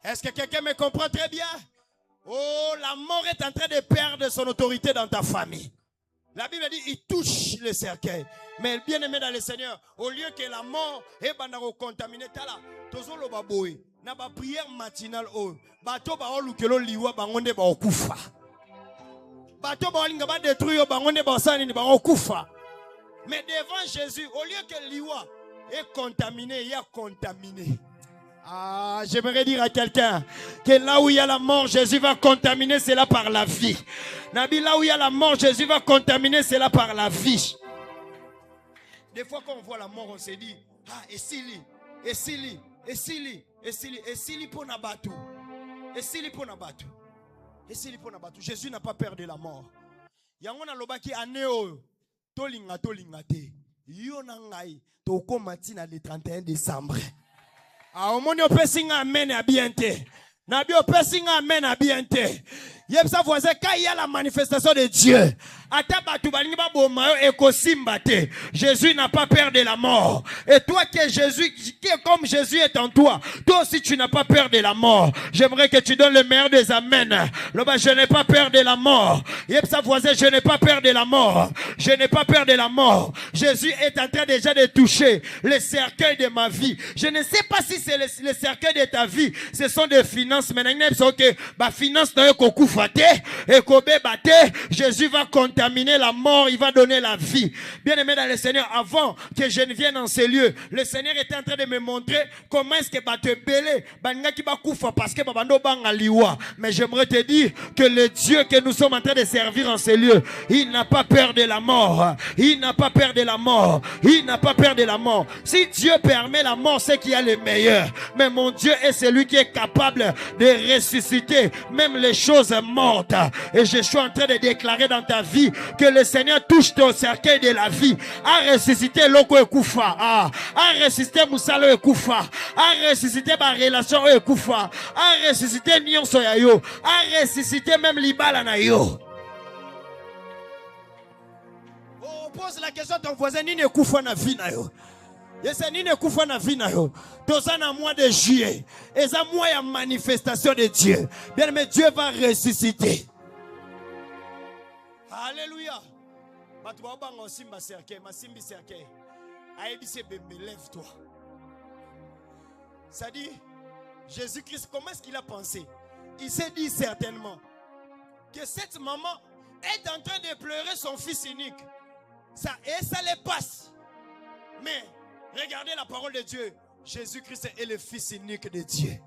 Est-ce que quelqu'un me comprend très bien? Oh, la mort est en train de perdre son autorité dans ta famille. La Bible dit, il touche le cercueil. Mais bien aimé dans le Seigneur, au lieu que la mort est contaminée, tozo lo baboy, na ba prière matinale o, bato ba olukelo liwa bangonde ba okufa. Bato ba olinga ba détruire bangonde ba sani ni ba okufa. Mais devant Jésus, au lieu que liwa est contaminé, il a contaminé. Ah, j'aimerais dire à quelqu'un que là où il y a la mort, Jésus va contaminer cela par la vie. Nabi, là où il y a la mort, Jésus va contaminer cela par la vie. Des fois quand on voit la mort, on se dit, ah, et Sili pour Nabatu. Jésus n'a pas peur de la mort. Yangona lobaki aneo. tolinga te. Yo na ngai tokoma tina le 31 décembre. A omoni opesinga amen a bien te. Na bi opesinga amen a bien te. Yebsa voisin quand il y a la manifestation de Dieu. Jésus n'a pas peur de la mort. Et toi qui est comme Jésus est en toi, toi aussi tu n'as pas peur de la mort. J'aimerais que tu donnes le meilleur des amens. Là-bas, je n'ai pas peur de la mort. Yebsa voisin, je n'ai pas peur de la mort. Je n'ai pas peur de la mort. Jésus est en train déjà de toucher le cercueil de ma vie. Je ne sais pas si c'est le cercueil de ta vie. Ce sont des finances. Mais finance Jésus va contaminer la mort, il va donner la vie. Bien aimé dans le Seigneur, avant que je ne vienne dans ces lieux, le Seigneur était en train de me montrer comment est-ce que te belé parce que mais j'aimerais te dire que le Dieu que nous sommes en train de servir en ces lieux, il n'a pas peur de la mort. Il n'a pas peur de la mort. Il n'a pas peur de la mort. Si Dieu permet la mort, c'est qu'il y a le meilleur. Mais mon Dieu est celui qui est capable de ressusciter même les choses mortes. Et je suis en train de déclarer dans ta vie que le Seigneur touche ton cercueil de la vie. A ressuscité Loko Ekoufa. A ressuscité Moussalo Ekoufa. A ressuscité ma relation Ekoufa. A ressuscité Nyon Soyayo. A ressuscité même Libala na yo. Oh, pose la question à ton voisin, Nine Ekoufa na vie na yo. Nine Ekoufa na vie na yo. Dans mois de juillet. Et ça mois de manifestation de Dieu. Bien aimé, Dieu va ressusciter. Alléluia. Lève-toi. Ça dit, Jésus-Christ, comment est-ce qu'il a pensé? Il s'est dit certainement que cette maman est en train de pleurer son fils unique. Ça les passe. Mais regardez la parole de Dieu. Jésus-Christ est le fils unique de Dieu.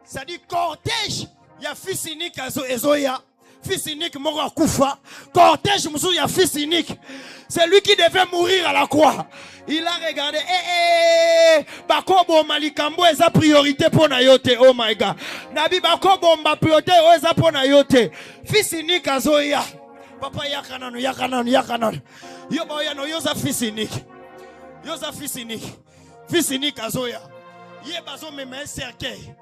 Ça dit cortège, il y a fils unique à Ezoya. Fils unique mort à Koufa. Cortège, il y a fils unique. C'est lui qui devait mourir à la croix. Il a regardé. Bakobo Malikambo est sa priorité pour Nayote. Oh my God. Nabi Bakobo ma priorité est sa pour Nayote. Fils unique à Zoya. Papa yakanan. Yo boya no yo sa fils unique. Yo sa fils unique. Fils unique à Zoya. Ye bazo me me cercueil.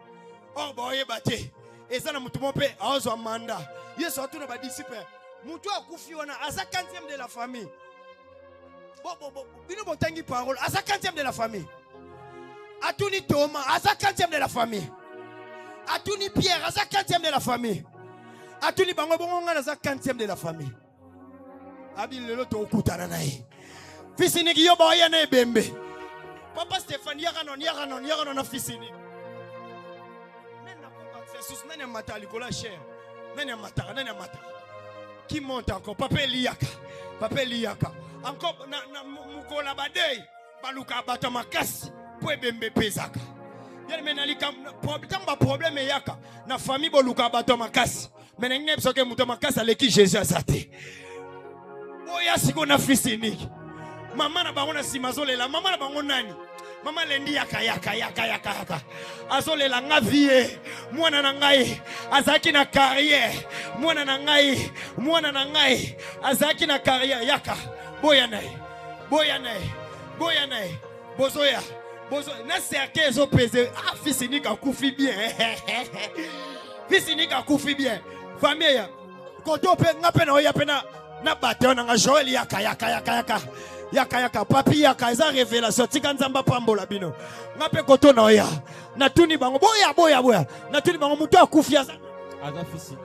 Oh boye bate. Et ça, nous avons fait un mandat. Yes, on a tous nos disciples. Moutou a koufi wana à sa 40e de la famille. Bino botangi parole à sa 40e de la famille. Atouni Thomas à sa 40e de la famille. Atouni Pierre à sa 40e de la famille. Atouni Bango Bonga à sa 40e de la famille. Abi lelo to okutana nae. Fils unique yo ba yana ebembe. Papa Stéphane yaka non fils unique. Nani mata likola cher. Nani mata. Qui monte encore? Papa Eliaka. Encore na mukola badei. Baluka bata makasi. Po ebembe pezaka. Yel menalika problème yaka. Na famille boluka bata makasi. Menenge psoke muto makasi aleki Jésus azate. Oya siko na fils unique. Maman na bango na simazolela. Maman na bango nani? Maman lendi yaka. Azole la ngavie. Mwana na ngai. Azaki na carrière. Mwana na ngai. Azaki na carrière yaka. Boya nae. Bozoya. Na cercle zo pese. Ah, fils unique a koufi bien. Fils unique a koufi bien. Famille. Koto pe ngape na oya pena. Na bateo na Joël yaka. Yaka papi yaka eza révélation tika nzamba pambola bino ngape koto na oya na tuni bango boya na tuni bango mutu akufia sana azafisi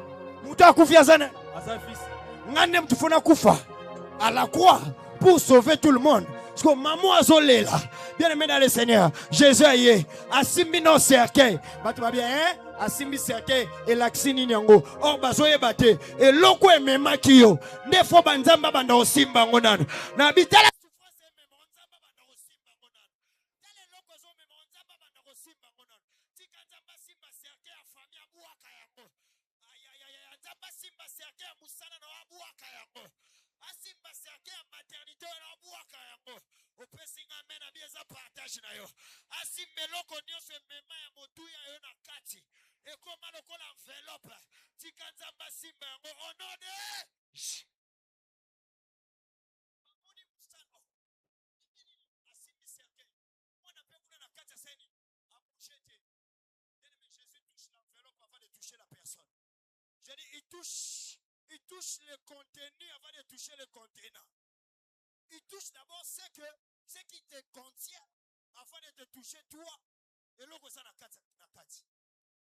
mutu akufia sana azafisi ngane mtu fona kufa à la croix pour sauver tout le monde parce que maman azolela bien aimé dans le Seigneur Jésus aye asimbi no cercueil batu ba bien asimbi cercueil et laxini nyango or bazoye bate et loko emema kiyo ndefo banzamba banda osimba ngonano na bitala asimbe loko nyonso emema ya motuya yo na kati ekoma lokola enveloppe tika nzamba simba yango au nom de J'ai dit, il touche le contenu avant de toucher le contenant. Il touche d'abord ce qui te contient avant de te toucher toi. Et là, ça n'a pas dit.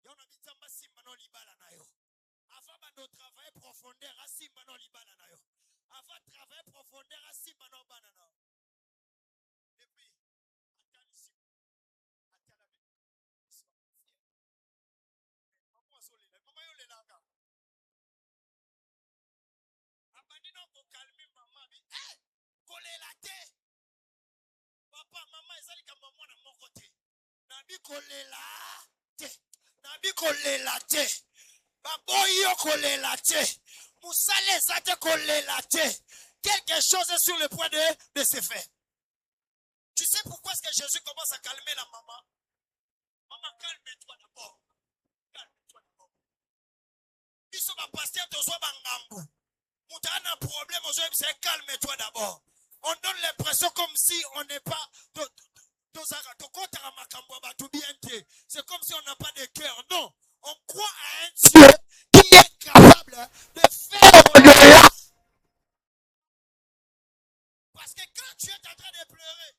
Il y a un habitant simba no libala na yo. Avant de travailler profondeur à simba no libala na yo. Avant de travailler profondeur à simba no banana. Et puis, attends ici. Attends la vie. Maman yo le langa. Abandi non ko calmer maman bi. Eh! Coller la tête. Papa, maman ezali ka maman na mon côté. Nabi coller la tête. Nabi coller la tête. Baboyo coller la tête. Moussale zate coller la tête. Quelque chose est sur le point de se faire. Tu sais pourquoi est-ce que Jésus commence à calmer la maman? Maman, calme-toi d'abord. Calme-toi d'abord. Ils sont ma pasteur, tu sois bangambo. Tu as un problème, c'est calme-toi d'abord. On donne l'impression comme si on n'est pas. C'est comme si on n'a pas de cœur. Non. On croit à un Dieu qui est capable de faire au-delà. Parce que quand tu es en train de pleurer,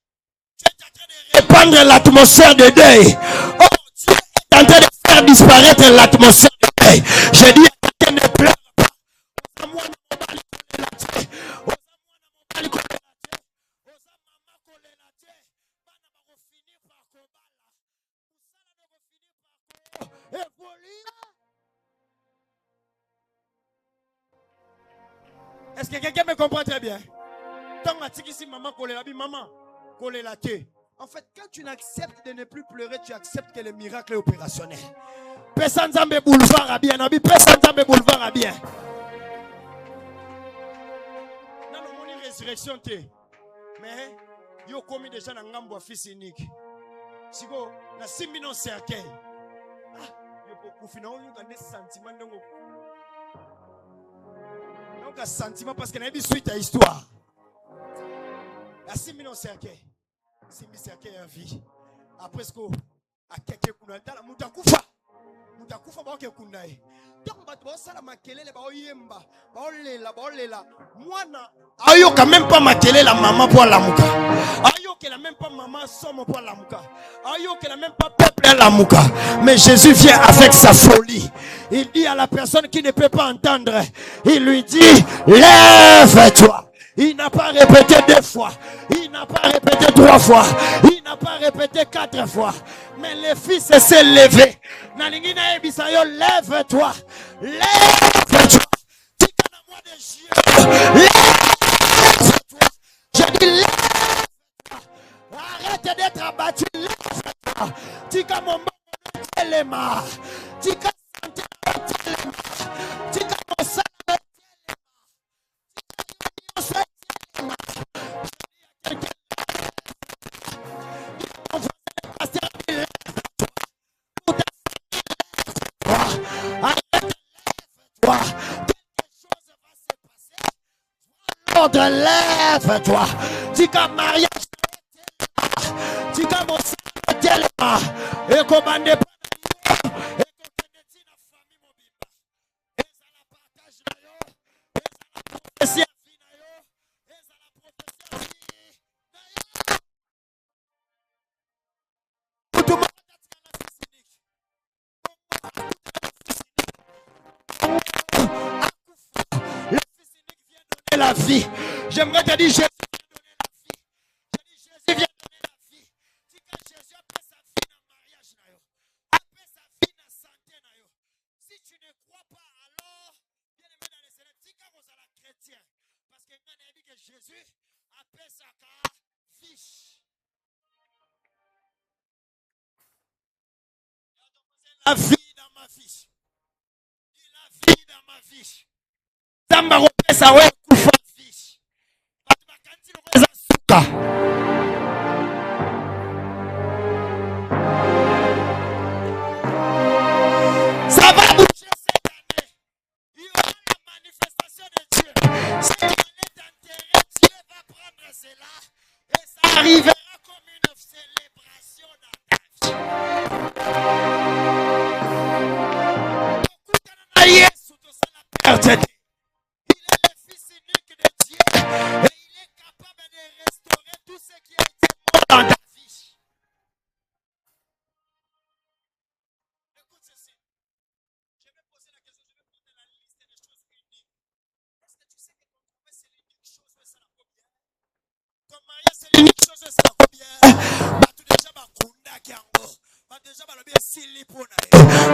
tu es en train de répandre l'atmosphère de deuil. Oh, Dieu est en train de faire disparaître l'atmosphère de deuil. Je dis à quelqu'un ne pleure pas. Est-ce que quelqu'un me comprend très bien? Tant que ici, maman colle la vie, maman colle la thé. En fait, quand tu n'acceptes de ne plus pleurer, tu acceptes que le miracle est opérationnel. Personne ne boulevard à bien, personne ne boulevard à bien. Non, non, mon résurrection thé. Mais yo commis déjà dans ngambo fils unique. Siko na simbi non cercueil. Ah, yo ko fina on yo des sentiments donc. Donc un sentiment parce que na bi suite à histoire. La simbi non cercueil. Simbi cercueil en vie. Après ce que a quelqu'un kuna dala mutakufa. Mutakufa ba ke kunai. Donc ba to sala makelele ba oyemba, ba olela. Mwana ayo quand même pas makelele la maman pour la muka. Ayo que la même pas maman somme pour la muka. Ayo que la même pas peuple la muka. Mais Jésus vient avec sa folie. Il dit à la personne qui ne peut pas entendre, il lui dit lève-toi. Il n'a pas répété 2 fois. Il n'a pas répété 3 fois. Il n'a pas répété 4 fois. Mais le fils s'est levé. Lève-toi. Lève-toi. Dis-moi de Dieu. Lève-toi. Je dis lève-toi. Arrête d'être abattu. Lève-toi. Dis-moi mon élément. Dis-moi santé. Dis-moi mon sang. Lève-toi. Dis comme mariage. Dis comme mon sang tellement. Et commande pas. Et que na famille mobimba. Et ça la partage na yo. Et ça la prophétie vie na yo. Et ça la prophétie vie na yo. Tout le monde le fils unique vient donner la vie. J'aimerais te dire Jésus vient donner la vie. Je dis Jésus vient donner la vie. Dis que Jésus a fait sa vie dans le mariage. A fait sa vie dans la santé. Si tu ne crois pas, alors, bien aimé dans les Seigneur, dis que vous êtes chrétien. Parce que quand on a dit que Jésus a fait sa vie. La vie dans ma vie. La vie dans ma vie. Samba repesa we kufa vie. Ça va bouger cette année. Il y aura la manifestation de Dieu. Ce qui allait t'enterrer, Dieu va prendre cela et ça arrivera comme une célébration dans ta vie.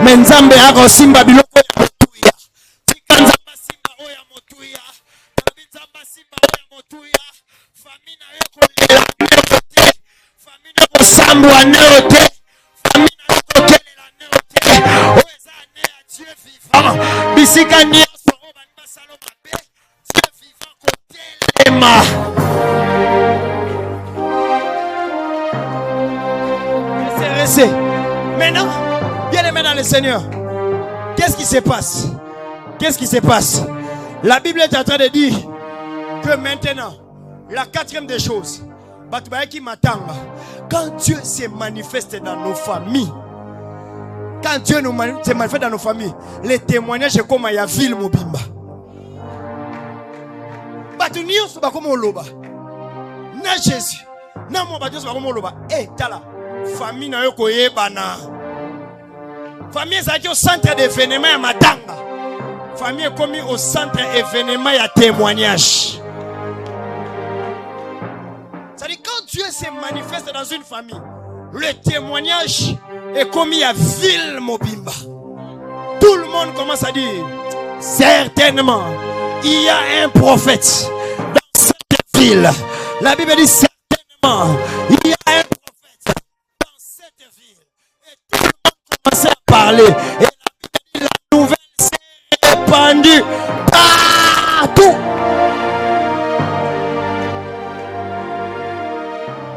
Mais Nzambe a simba biloko ya motuya. Tika Nzamba simba oya motuya. Nzamba simba oya motuya. Famina yoko lela neote. Famina yoko sambu wa neote. Famina yoko kelela neote. Oeza ne a Dieu vivant. Bisika nyonso o banba saloma be. Dieu vivant kotelema. Restez. Maintenant, bien aimé dans le Seigneur, qu'est-ce qui se passe? Qu'est-ce qui se passe? La Bible est en train de dire que maintenant, la quatrième des choses, quand Dieu se manifeste dans nos familles, quand Dieu se manifeste dans nos familles, les témoignages sont comme il y a ville mobimba. Batunio soba comme loba. Na Jésus. Na mo batunio soba comme loba. Eh tala. Famille na yoko yebana. Famille ça qui au centre d'événement ya matanga. Famille est commis au centre d'événement ya témoignage. C'est-à-dire quand Dieu se manifeste dans une famille, le témoignage est commis à ville mobimba. Tout le monde commence à dire certainement il y a un prophète dans cette ville. La Bible dit certainement il y a un prophète dans cette ville. Et tout le monde commence à parler. Et la Bible dit la nouvelle s'est répandue partout.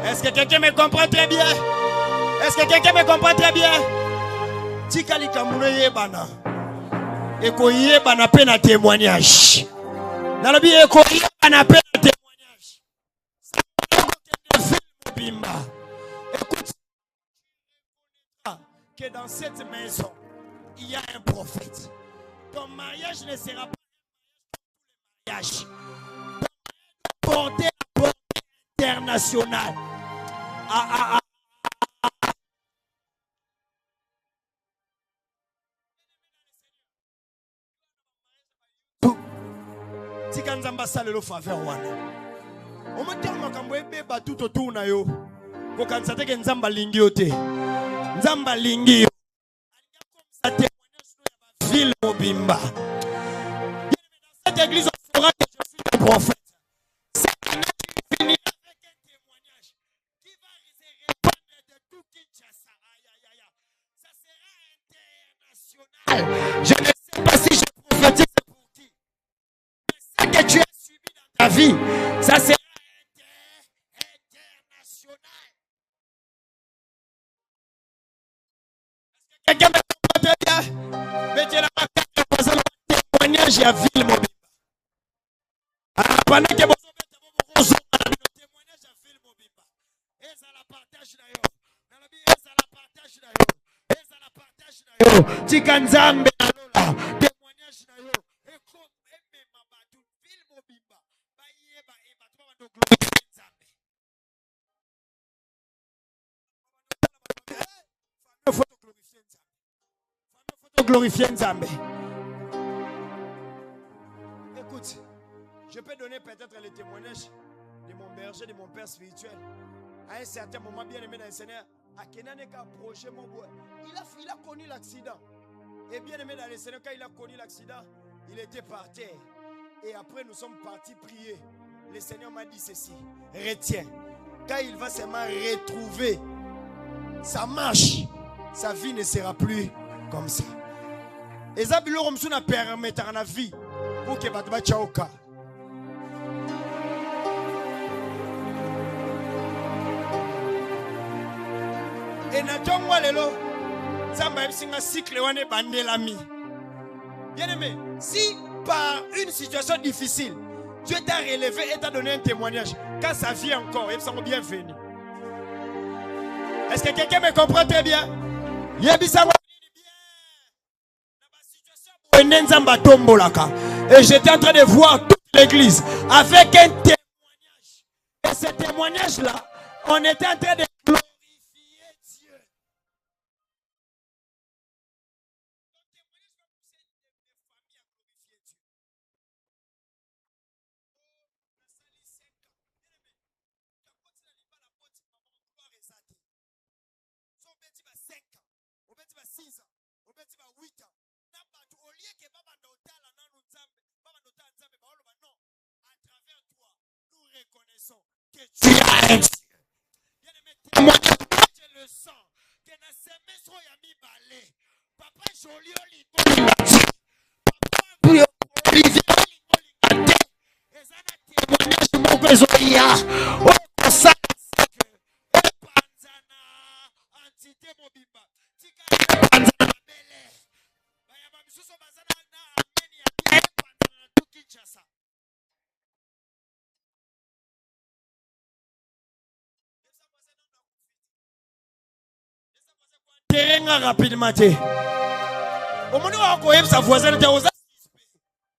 Est-ce que quelqu'un me comprend très bien? Est-ce que quelqu'un me comprend très bien? Tikali kamuno yebana. Eko yebana pe na témoignage. Dans la Bible eko yebana pe na témoignage. Écoute, que dans cette maison, il y a un prophète. Ton mariage ne sera pas un mariage. Porté à portée internationale. Tika Nzamba salelo faveur wana. O motel makambo ebeba tout autour na yo. Ko kanisa teke Nzamba lingi yo te. Nzamba lingi yo. Alinga comme ça témoignage no ya ba ville mobimba. Dans cette église on saura que je suis un prophète. Cette année tu finiras avec un témoignage qui va se répandre de tout Kinshasa. Aïe aïe aïe. Ça sera international. Je ne sais pas si je prophétise pour qui. Ce que tu as subi dans ta vie, ça sera international. Quelqu'un me comprend très bien? Mettez la main sur le témoignage et à ville mobile. Pendant que vous avez le témoignage à ville mobile. Et ça la partage d'ailleurs. Dans la Bible, ça la partage d'ailleurs. Et ça la partage d'ailleurs. Tikanzambe na témoignage d'ailleurs. Et comme ville mobimba bayeba eba to bando glorifier Nzambe. Faut glorifier Nzambe. Faut glorifier Nzambe. Écoute, je peux donner peut-être les témoignages de mon berger, de mon père spirituel. À un certain moment, bien aimé dans le Seigneur, à Kenan a approché mon bois. Il a connu l'accident. Et bien aimé dans le Seigneur, quand il a connu l'accident, il était par terre. Et après, nous sommes partis prier. Le Seigneur m'a dit ceci. Retiens. Quand il va seulement retrouver sa marche, sa vie ne sera plus comme ça. Et ça, il va permettre à la vie pour que Batba Tchaoka. Et Natomwa Lelo, ça m'a dit un cycle où on est bandé l'ami. Bien aimé, si par une situation difficile, Dieu t'a relevé et t'a donné un témoignage, quand ça vient encore, ils sont bienvenus. Est-ce que quelqu'un me comprend très bien? Et j'étais en train de voir toute l'église avec un témoignage. Et ce témoignage-là, on était en train de glorifier Dieu. 6 ans. Au bêti ba 8 ans. N'a pas au lieu que baba ndotala na nzambe, baba ndotala nzambe ba oloba non. À travers toi, nous reconnaissons que tu as un Dieu. Bien-aimé, témoignage le sang que na semestre ya mi balé. Papa joli olingo. Papa Olivier olingo lingate. Ezana témoignage moko ezoya. Entité mobimba tika panzana bele baya babisuso bazana na amenia panzana na tukinchasa terenga rapidement te omoni wa ko yebsa voisin te oza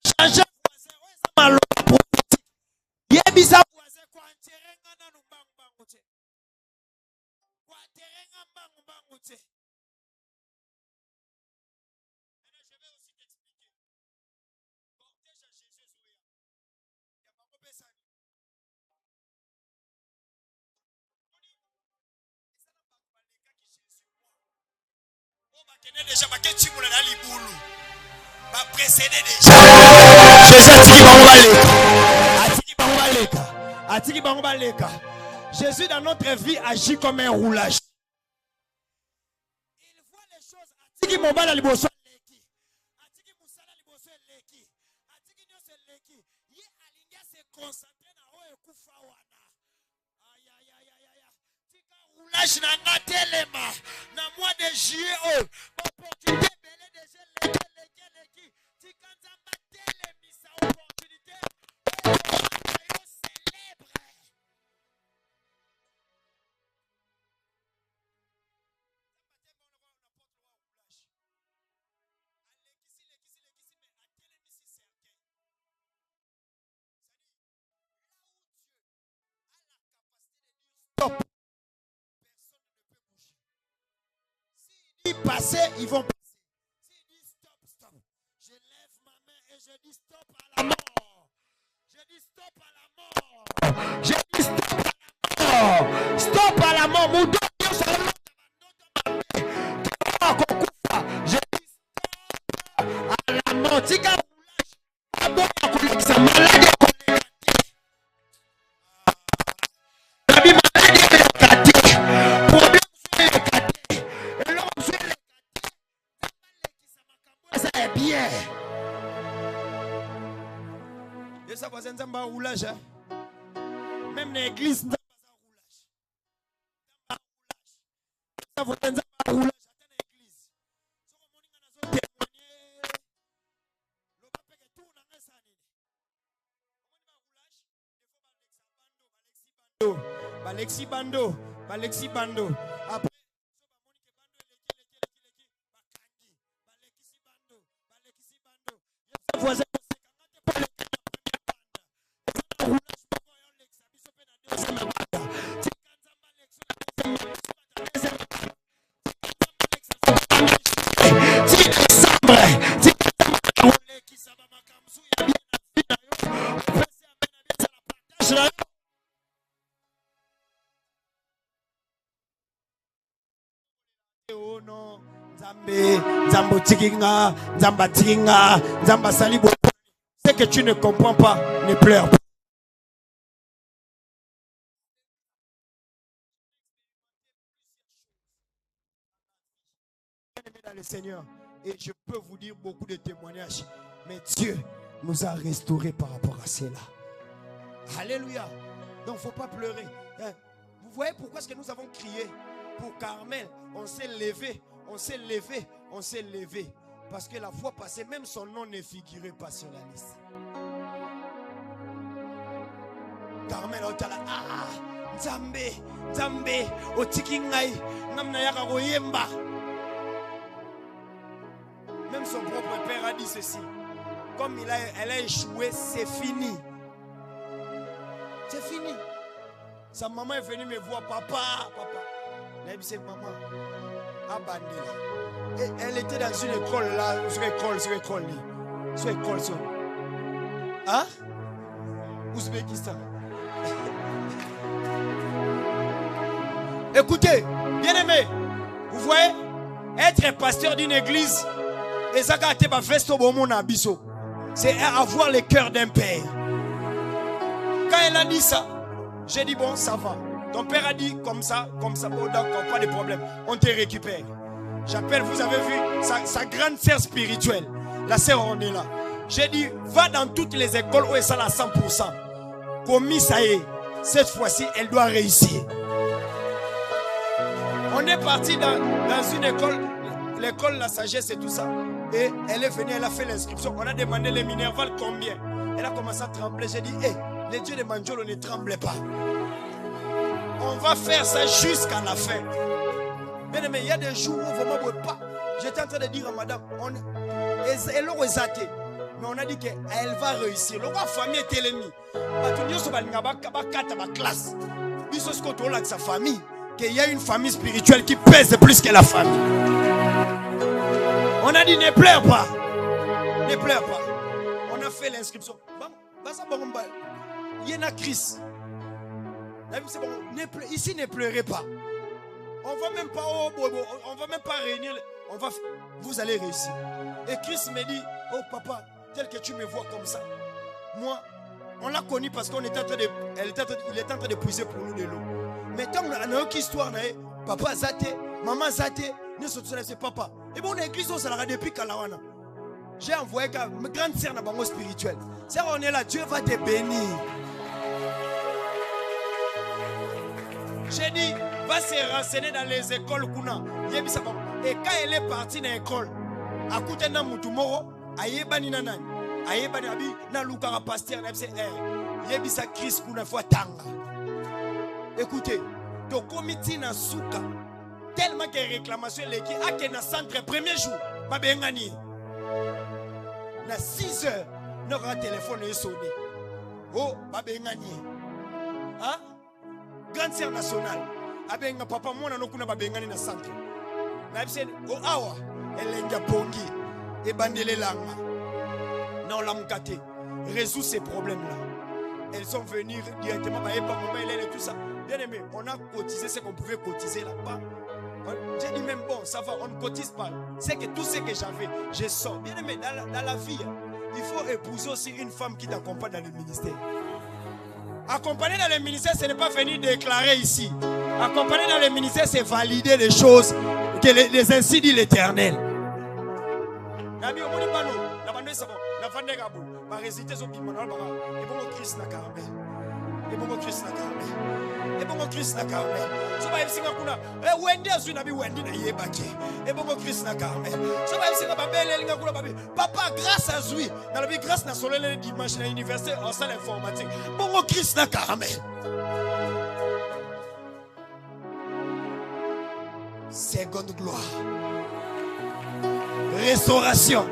changer voisin oza malo yebisa voisin kwa terenga na numbangu te kwa terenga mbangu te. Je vais aussi t'expliquer. Cortège à Jésus, il n'y a pas de ça. Déjà, ma question est dans les boules. Ma précédé déjà. Jésus dans notre vie agit comme un roulage. Il voit les choses. Atiki mobala liboso leki. Atiki musala liboso leki. Atiki nyose leki. Ye alinga se concentrer na o ekufa wana. Aïe aïe aïe aïe aïe. Tika roulage na ngatelema na mois de juillet. Opportunité belé déjà leki. Tika nzamba telemisa opportunité. Yo célèbre. Stop. Personne ne peut bouger. S'il dit passer, ils vont passer. S'il dit stop, stop. Je lève ma main et je dis stop à la mort. Je dis stop à la mort. Je dis stop à la mort. Stop à la mort. Je dis stop à la mort. Tika roulage. Abona kulekisa malade. Et ça va être un roulage. Même l'église, ça va être un roulage. Balexi Bando. Après, voisin. Ce que tu ne comprends pas, ne pleure pas. Dans le Seigneur, et je peux vous dire beaucoup de témoignages, mais Dieu nous a restaurés par rapport à cela. Alléluia. Donc il ne faut pas pleurer. Vous voyez pourquoi est-ce que nous avons crié pour Carmel? On s'est levé. Parce que la fois passée, même son nom ne figurait pas sur la liste. Carmel, Nzambe, Otikingai, Namnayaka Royemba. Même son propre père a dit ceci. Comme elle a échoué, c'est fini. C'est fini. Sa maman est venue me voir, papa. Elle a dit, c'est maman. Et elle était dans une école là, sur école. Hein? Ouzbékistan. Écoutez, bien aimé, vous voyez, Être pasteur d'une église, c'est avoir le cœur d'un père. Quand elle a dit ça, j'ai dit bon, ça va. Ton père a dit comme ça, bon, d'accord, pas de problème. On te récupère. J'appelle, vous avez vu, sa grande sœur spirituelle. La sœur, on est là. J'ai dit, va dans toutes les écoles où elle est à 100%. Comme ça y est, cette fois-ci, elle doit réussir. On est parti dans une école, l'école La Sagesse et tout ça. Et elle est venue, elle a fait l'inscription. On a demandé les Minerval combien. Elle a commencé à trembler. J'ai dit, les dieux de Manjolo ne tremblent pas. On va faire ça jusqu'à la fin. Bien aimé, il y a des jours où vraiment pas. J'étais en train de dire à madame, elle aurait zaté. Mais on a dit qu'elle va réussir. Le roi famille est l'ennemi. Classe. Sa famille. Qu'il y a une famille spirituelle qui pèse plus que la famille. On a dit ne pleure pas. Ne pleure pas. On a fait l'inscription. Il y en a Christ. Ici ne pleurez pas. On va même pas réunir. Vous allez réussir. Et Christ me dit, oh papa, tel que tu me vois comme ça. Moi, on l'a connu parce qu'il était en train de puiser pour nous de l'eau. Mais tant qu'on a une histoire, papa zaté, maman zaté, nous sommes c'est papa. Et bon, l'église, on s'en a depuis Kalawana. J'ai envoyé ma grande sœur dans le spirituel. Si on est là, Dieu va te bénir. J'ai dit, va se renseigner dans les écoles. Et quand elle est partie dans l'école, à côté de Moutoumoro, Ayebani Nanan, Ayebani Abi, Nalukara Pasteur, Yebisa Christ Kuna Tanga. Écoutez, ton comité n'a souka, tellement que réclamation est qui a qu'un centre premier jour, Babengani. Na 6 heures, notre téléphone est sonné. Oh, Babengani. Hein? Grande sœur nationale. Abenga papa mwana no kuna babengani na centre. Na bise o awa elenga pongi e bandele langa. Non la mukate résout ces problèmes là. Elles sont venues directement par maman et tout ça. Bien aimé, on a cotisé ce qu'on pouvait cotiser là-bas. J'ai dit même bon, ça va, on ne cotise pas. C'est que tout ce que j'avais, je sors. Bien aimé, dans la vie, il faut épouser aussi une femme qui t'accompagne dans le ministère. Accompagner dans le ministère, ce n'est pas venir déclarer ici. Accompagner dans le ministère, c'est valider les choses que les ainsi dit l'Éternel. Et bon Christ na Carmel. So ba yebsinga kuna Wendy azu na bi Wendy na yebake. Et bon Christ na Carmel. So ba yebsinga ba belenga kuna ba papa grâce à lui dans la vie grâce na solele dimanche na université en salle informatique. Bon Christ na Carmel. Seconde gloire. Restauration.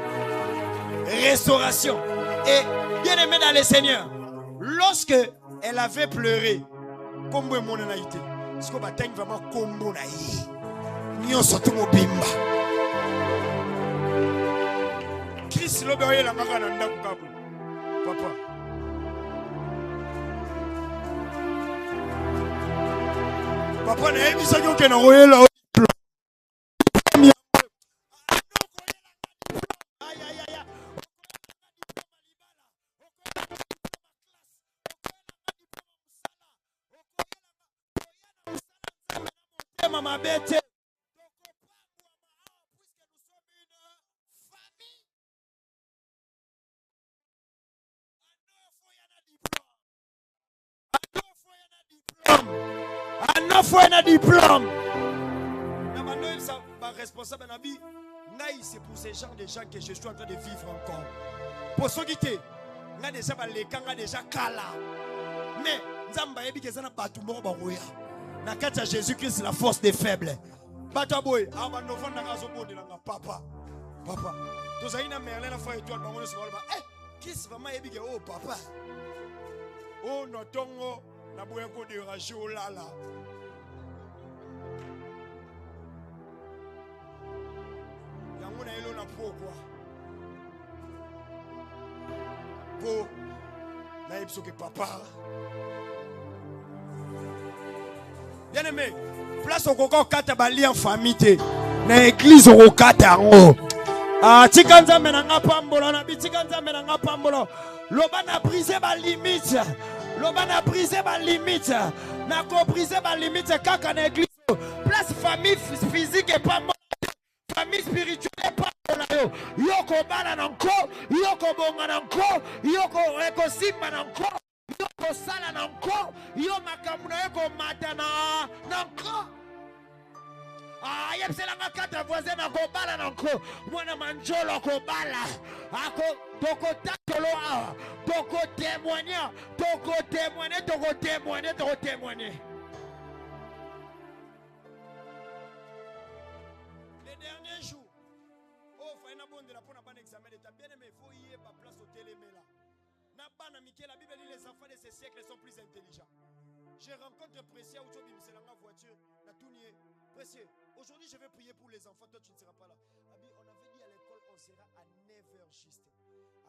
Restauration. Et bien aimé dans le Seigneur, lorsque elle avait pleuré, comme mon anaïté, parce que bataille vraiment comme mon aïe, nous sommes au bimba. Christ l'obéit la magana ndakukabu, papa. Papa n'a émis ça que n'a royé là. Ma bête. Un fois un diplôme. Responsable de la vie, c'est pour ces gens de gens que je suis en train de vivre encore. Pour ceux qui étaient, on a déjà les kangas déjà kala. Mais Zamba ebi kezana batu moko baroya. Na kati ya Jésus-Christ la force des faibles. Bata boy, aba novanda ngazo bondela nga papa. Papa. Tozaina merle na fa étoile bango se ba. Christ vraiment ebi ke oh papa. Oh notongo na boya ko de rajo lala. Yango na elo na pourquoi? Pour na yebso ke papa. Bien aimé, place au coco kata bali en famille. na église okokata yango. Ah, tika nzambe na nga pambola na bitika nzambe na nga pambola. Loba na briser ba limite. Loba na briser ba limite. Na ko briser ba limite kaka na église. Place famille physique et pas famille spirituelle et pas yo. Yoko bala nanko, yoko bonga nanko, yoko ekosimba nanko, yoko sala nanko, yo makamuna yoko matana nanko. Ah, yep, c'est la quatre voisins à Kobala nanko. Mwana manjolo Kobala. Ako toko takolo a. Toko témoigner. Toko témoigner. Toko témoigner. Toko témoigner. Les derniers jours. Oh, faut une bonne de la pour un examen d'état. Bien aimé, il faut y aller par place au télémé là. N'a pas Mickey, la Bible dit les enfants de ces siècles sont plus intelligents. Je rencontre précieux aujourd'hui, c'est dans ma voiture. La tournée. Précieux. Aujourd'hui, je vais prier pour les enfants. Toi, tu ne seras pas là. Abi, on avait dit à l'école, on sera à 9h juste.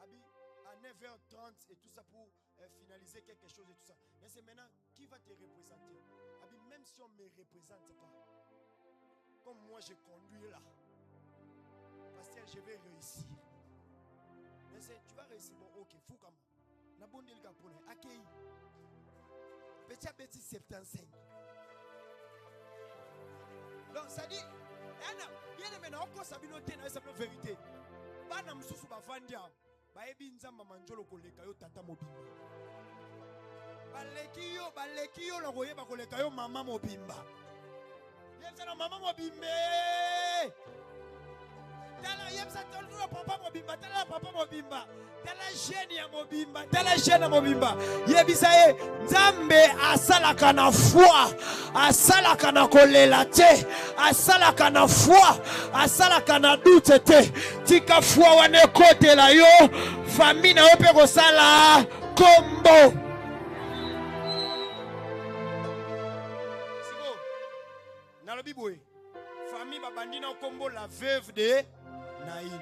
Abi, à 9h30 et tout ça pour finaliser quelque chose et tout ça. Mais c'est maintenant qui va te représenter. Abi, même si on ne me représente pas, comme moi je conduis là, parce que je vais réussir. Mais tu vas réussir. Bon, ok, fou comme ça. Na bonne île Capone, accueilli. Petit 75. Donc ça dit, bien aimé, on peut s'abîmer la vérité. Bana msusu bafandia, baebi nzamba manjolo koleka yo tata mobimba. Baleki yo lokoye bakoleka yo mama mobimba. Yemsa na mama mobimbe. Tala yemsa tolo papa mobimba, tala papa mobimba. Tala jeune ya mobimba, tala jeune ya mobimba. Yebisa ye nzambe asalaka na foi, asalaka na kolela te, asalaka na foi, asalaka na doute te. Tika foi wane kote la yo, famille na yo pe kosala kombo. Siko, na lobi boye, famille babandi na kombo la veuve de Naïl.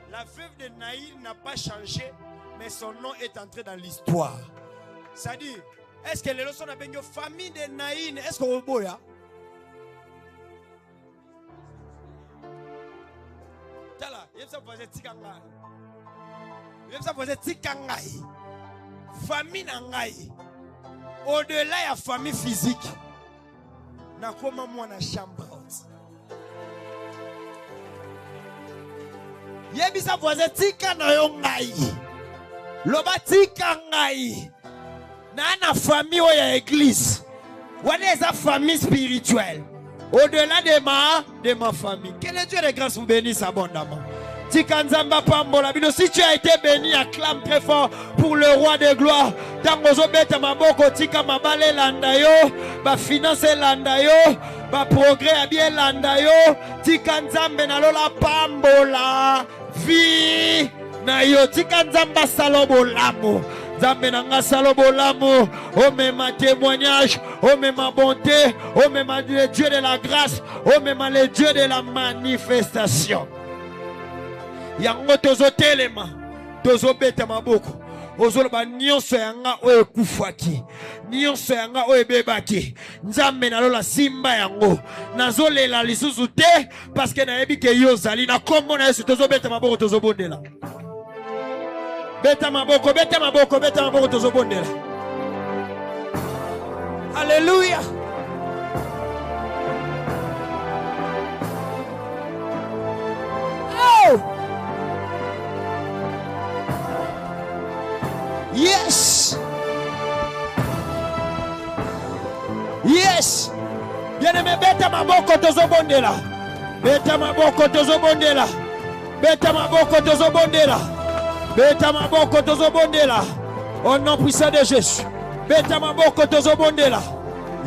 La veuve de Naïl n'a pas changé, mais son nom est entré dans l'histoire. C'est-à-dire, est-ce que les leçons de la famille de Naïl, est-ce qu'on peut boya? Tala, il y a ça faisait tikangai. Il y a ça faisait tikangai. Famille nangai. Au-delà de la famille physique, na comment moi na chambre. Yebisa voisin tika na yo ngai. Loba tika ngai. Na famille ou ya église. Wane eza famille spirituelle. Au-delà de ma famille. Que le Dieu de grâce vous bénisse abondamment. Tika nzamba pambola bino. Si tu as été béni, acclame très fort pour le roi de gloire. Tangozo beta maboko tika mabale landa yo. Ba finance landa yo. Ba progrès a bien landa yo. Tika nzambe na lola pambola. Vi na yo tika nzamba salobo lamo. Nzambe na nga salobo lamo. Oh mais ma témoignage. Oh mais ma bonté. Oh mais le Dieu de la grâce. Oh mais le Dieu de la manifestation. Yango tozo telema. Tozo beta maboko. Ozoloba nyonso yanga oyo kufaki. Nyonso yanga oyo bebaki. Nzambe na lola simba yango. Nazolela lisusu te parce que nayebi ke yo zali na kombo na Yesu tozo beta maboko tozo bondela. Beta maboko, beta maboko, beta maboko tozo bondela. Alléluia. Oh! Yes. Yes. Bien-aimé, beta maboko tozo bondela. Beta maboko tozo bondela. Beta maboko tozo bondela. Beta maboko tozo bondela. Au nom puissant de Jésus. Beta maboko tozo bondela.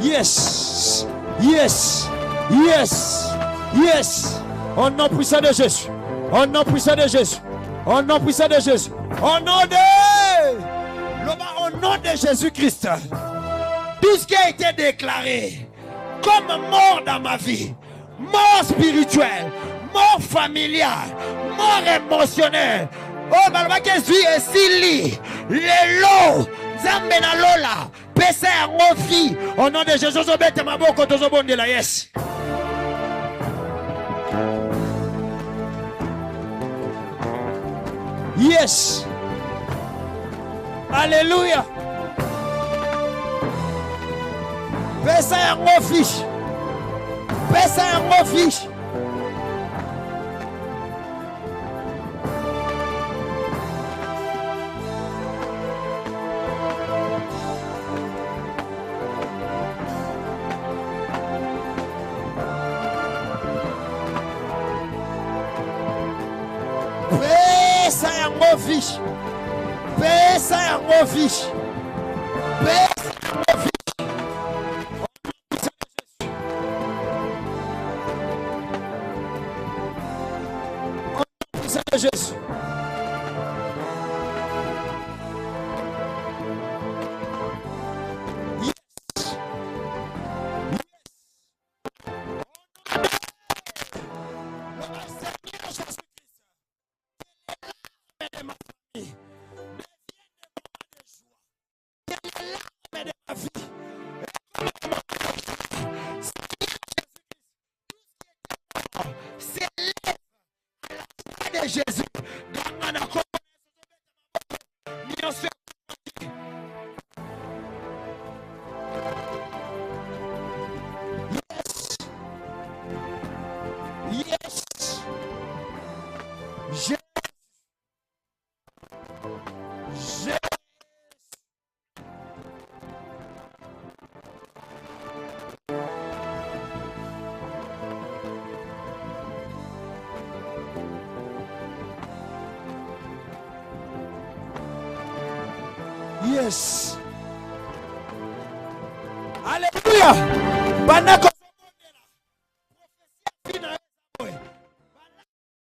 Yes. Yes. Yes. Yes. Au nom puissant de Jésus. Au nom puissant de Jésus. Au nom puissant de Jésus. Au nom au nom de Jésus-Christ, tout ce qui a été déclaré comme mort dans ma vie, mort spirituelle, mort familiale, mort émotionnelle, oh, malgré que je suis ici, les lots, Zambena Lola, PC en vie, au nom de Jésus, obéte ma boko, tozo bonde la yes. Yes. Alléluia. Pesa yango fiche. Pesa yango fiche. Pesa yango fiche. Pesa yango fiche. Pesa yango fiche. De Jésus. Yes. De Jésus, yes, yes, yes. Alléluia. Bandako